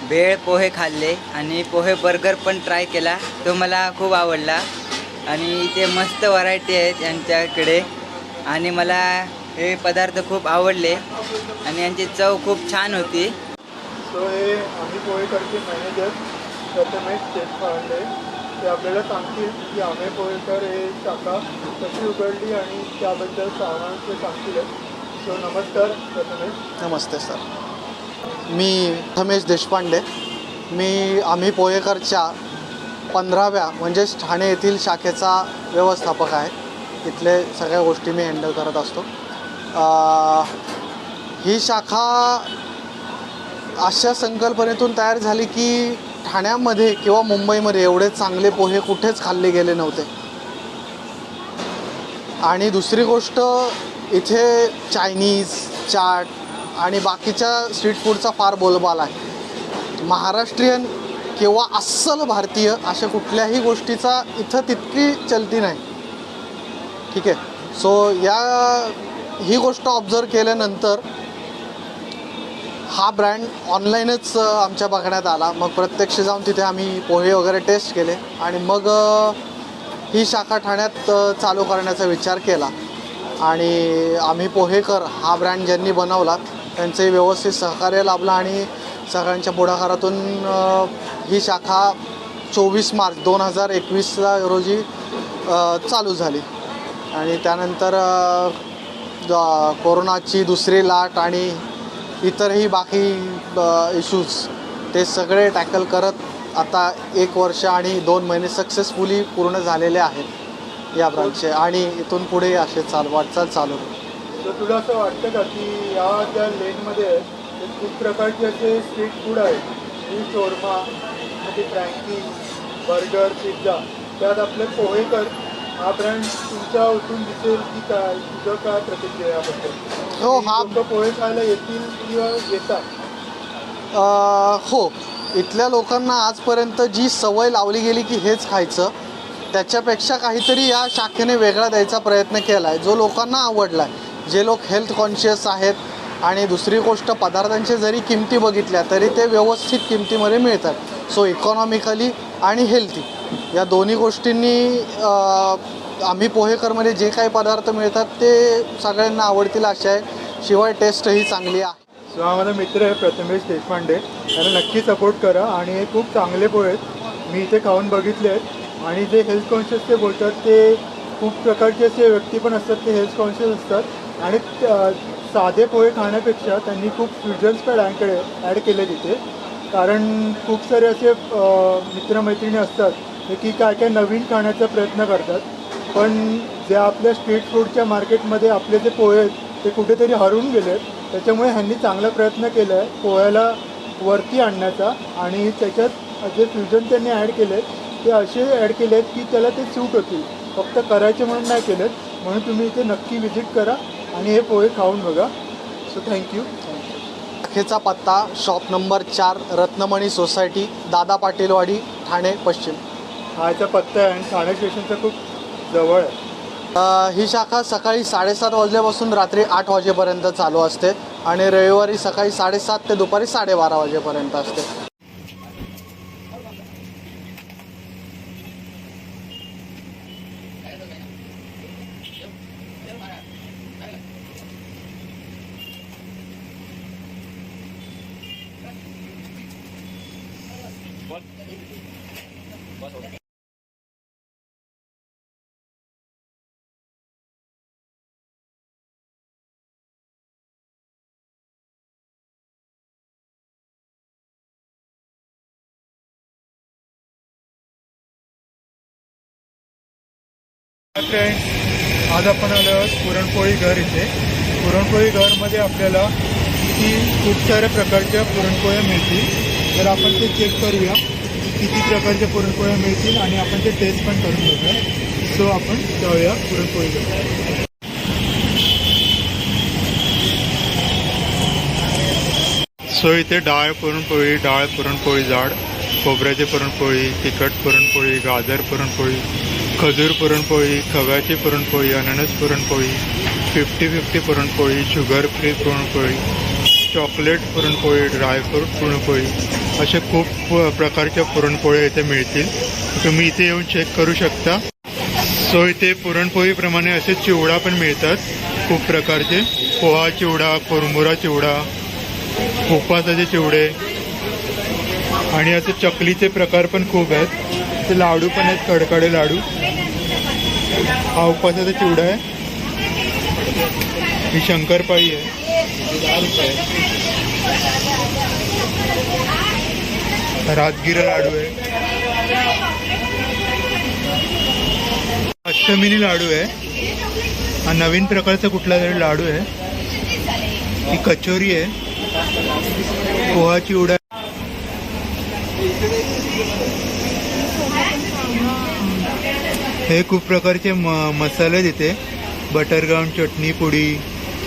भेळ पोहे खाल्ले आणि पोहे बर्गर पण ट्राय केला. तो मला खूप आवडला आणि इथे मस्त व्हरायटी आहेत यांच्याकडे आणि मला हे पदार्थ खूप आवडले आणि यांची चव खूप छान होती. सो हे आम्ही पोहेकरचे मॅनेजर प्रथमेश देशपांडे ते आपल्याला सांगतील की आम्ही पोहेकर हे शाखा कशी उघडली आणि त्याबद्दल सामान्य सांगतील. सो नमस्कार प्रथमेश. नमस्ते सर, मी प्रथमेश देशपांडे. आम्ही पोहेकरच्या 15व्या म्हणजेच ठाणे येथील शाखेचा व्यवस्थापक आहे. इथले सगळ्या गोष्टी मी हँडल करत असतो. ही शाखा अशा संकल्पनेतून तयार झाली की ठाण्यामध्ये किंवा मुंबईमध्ये एवढे चांगले पोहे कुठेच खाल्ले गेले नव्हते. आणि दुसरी गोष्ट, इथे चायनीज, चाट आणि बाकीच्या स्ट्रीट फूडचा फार बोलबाला आहे. महाराष्ट्रीयन किंवा अस्सल भारतीय अशा कुठल्याही गोष्टीचा इथं तितकी चलती नाही. ठीक आहे. सो ही गोष्ट ऑब्झर्व केल्यानंतर हा ब्रँड ऑनलाईनच आमच्या बघण्यात आला. मग प्रत्यक्ष जाऊन तिथे आम्ही पोहे वगैरे टेस्ट केले आणि मग ही शाखा ठाण्यात चालू करण्याचा विचार केला. आणि आम्ही पोहेकर हा ब्रँड ज्यांनी बनवला त्यांचंही व्यवस्थित सहकार्य लाभलं आणि सगळ्यांच्या पुढाकारातून ही शाखा 24 मार्च 2021 रोजी चालू झाली. आणि त्यानंतर कोरोनाची दुसरी लाट आणि इतरही बाकी इश्यूज ते सगळे टॅकल करत आता 1 वर्ष आणि 2 महिने सक्सेसफुली पूर्ण झालेले आहेत या ब्रांचचे आणि इथून पुढे असे वाटचाल चालू. तर तुला असं वाटतं का की या ज्या लेनमध्ये खूप प्रकारचे असे स्ट्रीट फूड आहेत, ही शोरमा, ती फ्रँकी, बर्गर, पिझ्झा, त्यात आपले पोहेकर हा ब्रँड तुमच्या उठून दिसेल की काय? तुझं काय प्रतिक्रिया याबद्दल? हो, हा पोहे खायला येतील किंवा येतात? हो, इथल्या लोकांना आजपर्यंत जी सवय लावली गेली की हेच खायचं, त्याच्यापेक्षा काहीतरी या शाखेने वेगळा द्यायचा प्रयत्न केला आहे जो लोकांना आवडला आहे. जे लोक हेल्थ कॉन्शियस आहेत आणि दुसरी गोष्ट पदार्थांचे जरी किमती बघितल्या तरी ते व्यवस्थित किमतीमध्ये मिळतात. सो इकॉनॉमिकली आणि हेल्थी या दोन्ही गोष्टींनी आम्ही पोहेकरमध्ये जे काही पदार्थ मिळतात ते सगळ्यांना आवडतील असे आहे. शिवाय टेस्टही चांगली आहे. सो हा माझा मित्र आहे प्रथमेश देशपांडे, त्यांना नक्की सपोर्ट करा आणि हे खूप चांगले पोहे आहेत. मी इथे खाऊन बघितले आहेत आणि जे हेल्थ कॉन्शियस ते बोलतात ते खूप प्रकारचे असे व्यक्ती पण असतात ते हेल्थ कॉन्शियस असतात आणि साधे पोहे खाण्यापेक्षा त्यांनी खूप फ्युजन्स पण ॲड केले तिथे. कारण खूप सारे असे मित्रमैत्रिणी असतात की काय काय नवीन खाण्याचा प्रयत्न करतात, पण जे आपल्या स्ट्रीट फूडच्या मार्केटमध्ये आपले जे पोहे आहेत ते कुठेतरी हरवून गेले आहेत. त्याच्यामुळे ह्यांनी चांगला प्रयत्न केला आहे पोह्याला वरती आणण्याचा आणि त्याच्यात जे फ्युजन त्यांनी ॲड केले आहेत ते असे ॲड केले आहेत की त्याला ते सूट होतील, फक्त करायचे म्हणून नाही केलेत. म्हणून तुम्ही इथे नक्की व्हिजिट करा आणि हे पोहे खाऊन बघा. So thank you. शाखेचा पत्ता शॉप नंबर 4 रत्नमणी सोसायटी, दादा पाटीलवाडी, ठाणे पश्चिम. हा याचा पत्ता आहे आणि ठाणे स्टेशनचा खूप जवळ आहे. ही शाखा सकाळी 7:30 वाजल्यापासून रात्री 8 वाजेपर्यंत चालू असते आणि रविवारी सकाळी 7:30 ते दुपारी 12:30 वाजेपर्यंत असते. फ्रेंड्स, आज आपण आलो आहोत पुरणपोळी घर इथे. पुरणपोळी घरमध्ये आपल्याला की खूप साऱ्या प्रकारच्या पुरणपोळ्या मिळतील. तर आपण ते चेक करूया किती प्रकारच्या पुरणपोळ्या मिळतील आणि आपण ते टेस्ट पण करून बघूया. सो आपण जाऊया पुरणपोळी घर. सो इथे डाळ पुरणपोळी जाड, खोबऱ्याची पुरणपोळी, तिखट पुरणपोळी, गाजर पुरणपोळी, खजूर पुरणपोळी, खव्याची पुरणपोळी, अननस puran poli, 50-50 puran poli, sugar free puran poli, chocolate puran poli, dry fruit puran poli, असे खूप प्रकारच्या पुरणपोळ्या इथे मिळतील. तुम्ही इथे येऊन चेक करू शकता. सो इथे पुरणपोळीप्रमाणे असे चिवडा पण मिळतात खूप प्रकारचे. पोहा चिवडा, कुरमुरा चिवडा, उपवासाचे चिवडे आणि असे चकलीचे प्रकार पण खूप आहेत. ते लाडू पण आहेत, कडकडे लाडू. हा उपवासाचा चिवडा आहे. ही शंकरपाळी आहे. राजगिरा लाडू आहे. अष्टमिनी लाडू आहे. हा नवीन प्रकारचा कुठला तरी लाडू आहे. ही कचोरी आहे. पोहा चिवडा. हे खूप प्रकारचे मसाले तिथे. बटर ग्राउंड चटणी पुडी,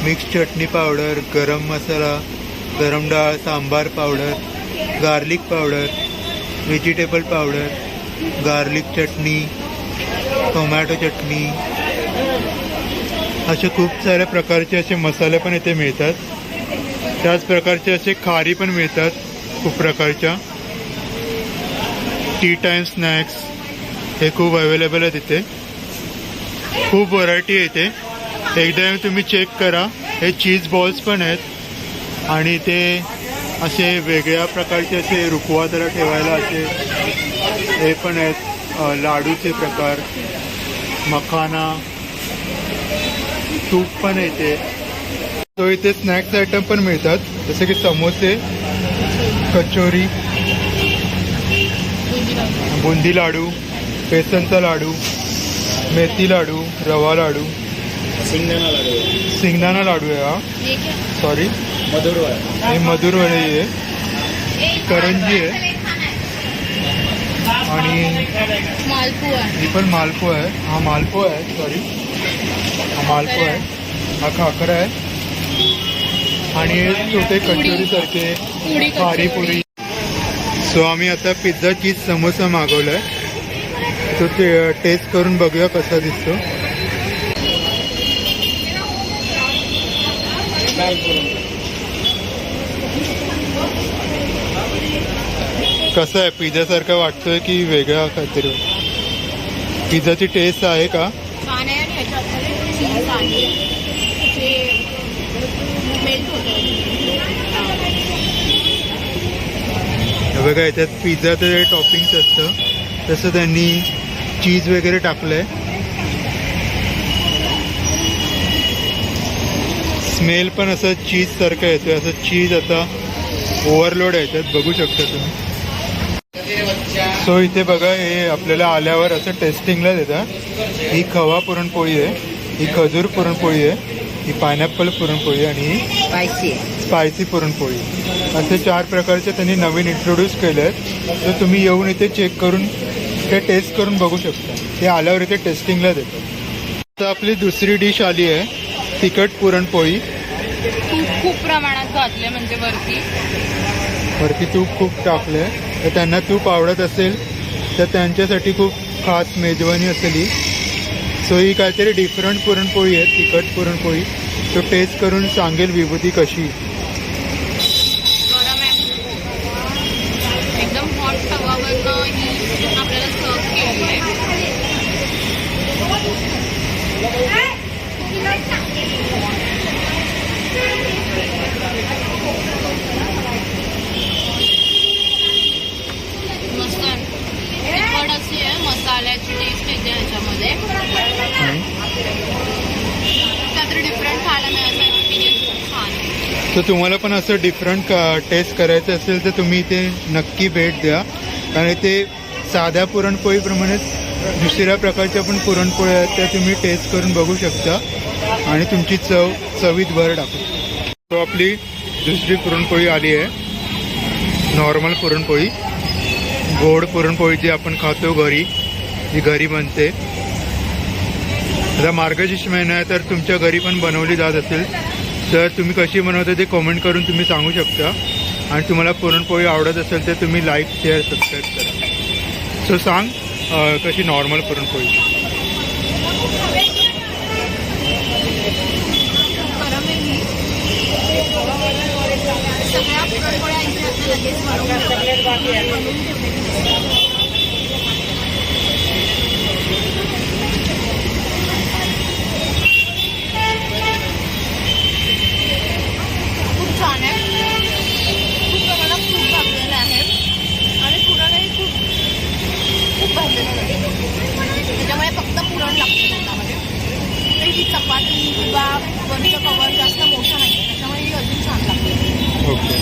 मिक्स चटणी पावडर, गरम मसाला, गरम डाळ, sambar powder, garlic powder, vegetable powder, garlic chutney, tomato chutney, असे खूप साऱ्या प्रकारचे असे मसाले पण इथे मिळतात. त्याच प्रकारचे असे खारी पण मिळतात खूप प्रकारच्या. टी टाइम स्नॅक्स हे खूप अवेलेबल आहे तिथे. खूप व्हरायटी आहे इथे. एकदा तुम्ही चेक करा. हे चीज बॉल्स पण आहेत आणि ते असे वेगळ्या प्रकारचे असे रुकवा त्याला ठेवायला असे हे पण आहेत. लाडूचे प्रकार, मखाना, तूप पण येते. तो इथे स्नॅक्स आयटम पण मिळतात जसे की समोसे, कचोरी, बुंदी लाडू, बेसनचा लाडू, मेथी लाडू, रवा लाडू, शेंगदाणा लाडू आहे. हा सॉरी हे मधुरवाडी आहे. करंजी आहे आणि ही पण मालपुआ आहे. हा मालपुआ आहे. सॉरी हा मालपुआ आहे. हा खाकरा आहे आणि छोटे कचोरीसारखे खारी पुरी. सो आम्ही आता पिझ्झा चीज समोसा मागवला आहे. तो ते टेस्ट करून बघूया कसा दिसतो. कसं आहे, पिझ्झासारखा वाटतोय की वेगळा काहीतरी? पिझ्झाची टेस्ट आहे का? छान आहे आणि ह्याच्यामध्ये चीज आहे जे मेल्ट होतं. बघा याच्यात पिझ्झाचं जे टॉपिंग्स असतं तसं त्यांनी चीज वगैरे टाकलं आहे स्मेल पण असं चीजसारखं येतोय. असं चीज आता ओव्हरलोड आहे त्यात, बघू शकता तुम्ही. सो इथे बघा, हे आपल्याला आल्यावर असं टेस्टिंगला देतात. ही खवा पुरणपोळी आहे, ही खजूर पुरणपोळी आहे, ही पायनॅपल पुरणपोळी आणि ही स्पायसी पुरणपोळी. असे 4 प्रकारचे त्यांनी नवीन इंट्रोड्यूस केले आहेत. तर तुम्ही येऊन इथे चेक करून ते टेस्ट करून बघू शकता. ते आल्यावर इथे टेस्टिंगला देतात. तर आपली दुसरी डिश आली आहे, तिखट पुरणपोळी. तूप खूप प्रमाणात घातले, म्हणजे वरती तूप खूप टाकले. तर त्यांना तूप आवडत असेल तर त्यांच्यासाठी खूप खास मेजवानी असेल ही. सो ही काहीतरी डिफरंट पुरणपोळी आहे, तिखट पुरणपोळी. तो टेस्ट करून सांगेल विभूती कशी. गरम आहे एकदम, हॉट तवावरनं ही आपल्याला सर्व केली आहे. मस्त आहे. तिखट अशी आहे, मसाल्याची टेस्ट येते ह्याच्यामध्ये. काहीतरी डिफरंट खायला मिळालं, एक्सपिरियन्स खूप छान आहे. तर तुम्हाला पण असं डिफरंट टेस्ट करायचं असेल तर तुम्ही इथे नक्की भेट द्या. कारण इथे साध्या पुरणपोळीप्रमाणेच दुसऱ्या प्रकारच्या पण पुरणपोळ्या आहेत, त्या तुम्ही टेस्ट करून बघू शकता आणि तुमची चवीत भर टाकू. तो आपली दुसरी पुरणपोळी आली आहे, नॉर्मल पुरणपोळी. गोड पुरणपोळी जी आपण खातो घरी, जी घरी बनते. आता मार्गशीर्ष महिना आहे, तर तुमच्या घरी पण बनवली जात असेल तर तुम्ही कशी बनवता ते कमेंट करून तुम्ही सांगू शकता. आणि तुम्हाला पुरणपोळी आवडत असेल तर तुम्ही लाईक, शेअर, सबस्क्राईब करा. सो सांग कशी नॉर्मल पुरणपोळी. सगळ्या पुरणपोळ्या इथे आपल्याला लगेच बनवून खूप छान आहे. खूप प्रमाणात तूप घातलेलं आहे आणि पुरणही खूप भाजलेलं आहे. त्याच्यामुळे फक्त पुरण लागतं त्याच्यामध्ये. तर ही चपाती किंवा वरचं कवर जास्त मोठं नाही, त्याच्यामुळे ही अजून छान लागते. ओके.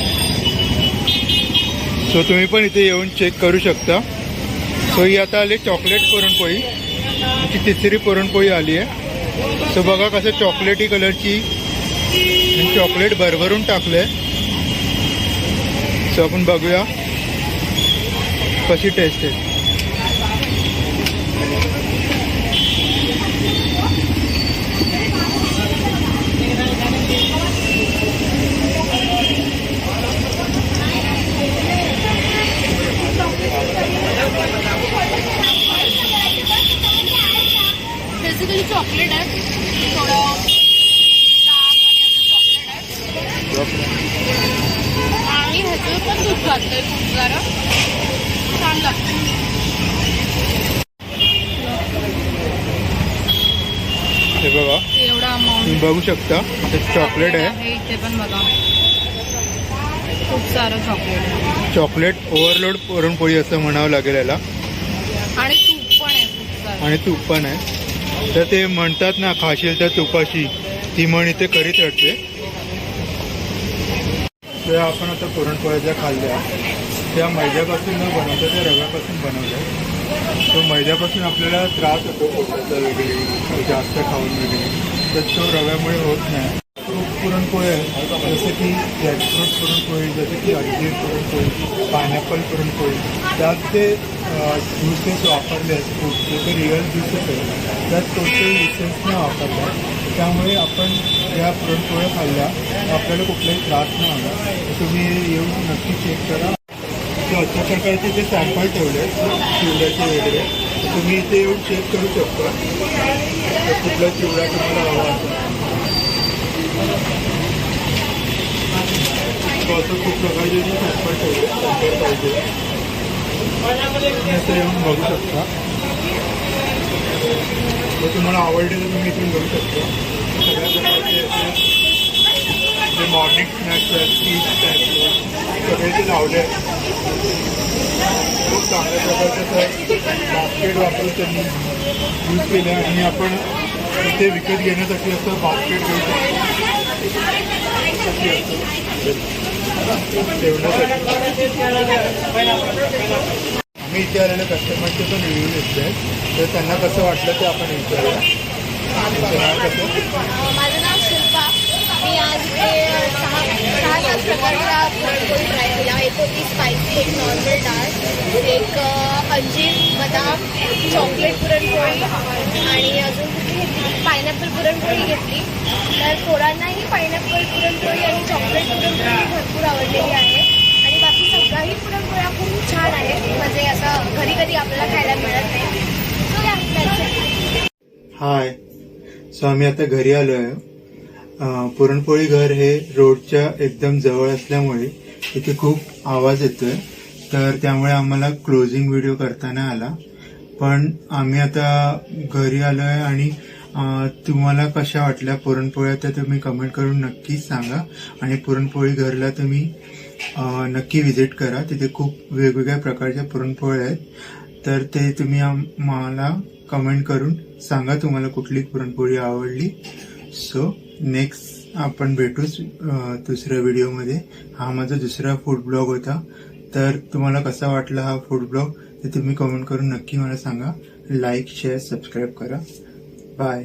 सो तुम्ही पण इथे येऊन चेक करू शकता. सो ही आता आली चॉकलेट पुरणपोळी. ही तिसरी पुरणपोळी आली आहे. सो बघा कसं चॉकलेटी कलरची चॉकलेट भरभरून टाकलंय. सो आपण बघूया कशी टेस्ट आहे. बेसिकली चॉकलेट आहे, थोडं डार्क आणि असं चॉकलेट आहे. आणि ह्याचं पण दूध घातलंय खूप सारं, छान लागतं. हे बघा, एवढा अमाऊंट तुम्ही बघू शकता ते चॉकलेट आहे. इथे पण बघा खूप सारं चॉकलेट आहे. चॉकलेट ओव्हरलोड पुरणपोळी असं म्हणावं लागेल याला. आणि तूप पण आहे खूप सारं. आणि तूप पण आहे. तर ते म्हणतात ना, खाशील त्या तुपाशी, ती म्हण इथे खरी ठरते. तर आपण आता पुरणपोळ्या ज्या खाल्ल्या त्या मैद्यापासून न बनवता त्या रव्यापासून बनवल्या. तो मैद्यापासून आपल्याला त्रास होतो पोटाचा वगैरे, जास्त खाऊन वगैरे, तर तो रव्यामुळे होत नाही. पुरणपोळ्या जसं की जॅकफ्रूट पुरणपोळी, जसं की अंजीर पुरणपोळी, पायनॅपल पुरणपोळी, त्यात ते ज्युसेस वापरले आहेत खूप, जसं रिअल ज्युसेस आहे, त्यात कोणतेही इसेन्स नाही वापरला. त्यामुळे आपण ज्या पुरणपोळ्या खाल्ल्या आपल्याला कुठलाही त्रास नाही होणार. तुम्ही येऊन नक्की चेक करा. तर अशा प्रकारचे जे सॅम्पल ठेवले चिवड्याचे वगैरे, तुम्ही इथे येऊन चेक करू शकता तर कुठला चिवडा तुम्हाला हवा असेल. असं खूप प्रकारचे जे सॅम्पल ठेवले सॅम्पल पाहिजे तुम्ही असं येऊन बघू शकता. जर तुम्हाला आवडले तर तुम्ही इथून बघू शकता. सगळ्या प्रकारचे जे मॉर्निंग स्नॅक्स आहेत, स्वीट्स आहेत, सगळे ते लावले आहेत. खूप चांगल्या प्रकारचं बास्केट वापरून त्यांनी यूज केलं आणि आपण इथे विकत घेण्यासाठी असं बास्केट घेऊ शकतो. कशी असते आम्ही इथे आलेल्या कस्टमरचे पण रिव्ह्यू घेतले तर त्यांना कसं वाटलं ते आपण विचारूया. तुमचं नाव कसं? माझं नाव शिल्पा. मी आज इथे 6 प्रकारचा पुरणपोळी ट्राय केला. एक होती स्पायसी, एक नॉर्मल डाळ, एक अंजीर बदाम चॉकलेट पुरणपोळी आणि अजून कुठली घेतली पायनॅपल पुरणपोळी घेतली. तर पोरांनाही पायनॅपल पुरणपोळी आणि चॉकलेट पुरणपोळी भरपूर आवडलेली आहे आणि बाकी सगळ्याही पुरणपोळ्या खूप छान आहेत. म्हणजे असं घरी कधी आपल्याला खायला मिळत नाही. सो या हाय. सो आम्ही आता घरी आलो आहे. पुरणपोळी घर हे रोडच्या एकदम जवळ असल्यामुळे इथे खूप आवाज येतोय तर त्यामुळे आम्हाला क्लोजिंग व्हिडिओ करता नाही आला. पण आम्ही आता घरी आलो आहे आणि तुम्हाला कशा वाटल्या पुरणपोळ्या तर तुम्ही कमेंट करून नक्कीच सांगा आणि पुरणपोळी घरला तुम्ही नक्की व्हिजिट करा. तिथे खूप वेगवेगळ्या प्रकारच्या पुरणपोळ्या आहेत तर ते तुम्ही आम्हाला कमेंट करून सांगा तुम्हाला कुठली पुरणपोळी आवडली. सो नेक्स्ट आपण भेटूच दुसऱ्या व्हिडिओमध्ये. हा माझा दुसरा फूड ब्लॉग होता तर तुम्हाला कसा वाटला हा फूड ब्लॉग ते तुम्ही कमेंट करून नक्की मला सांगा. लाईक शेअर सबस्क्राईब करा. बाय.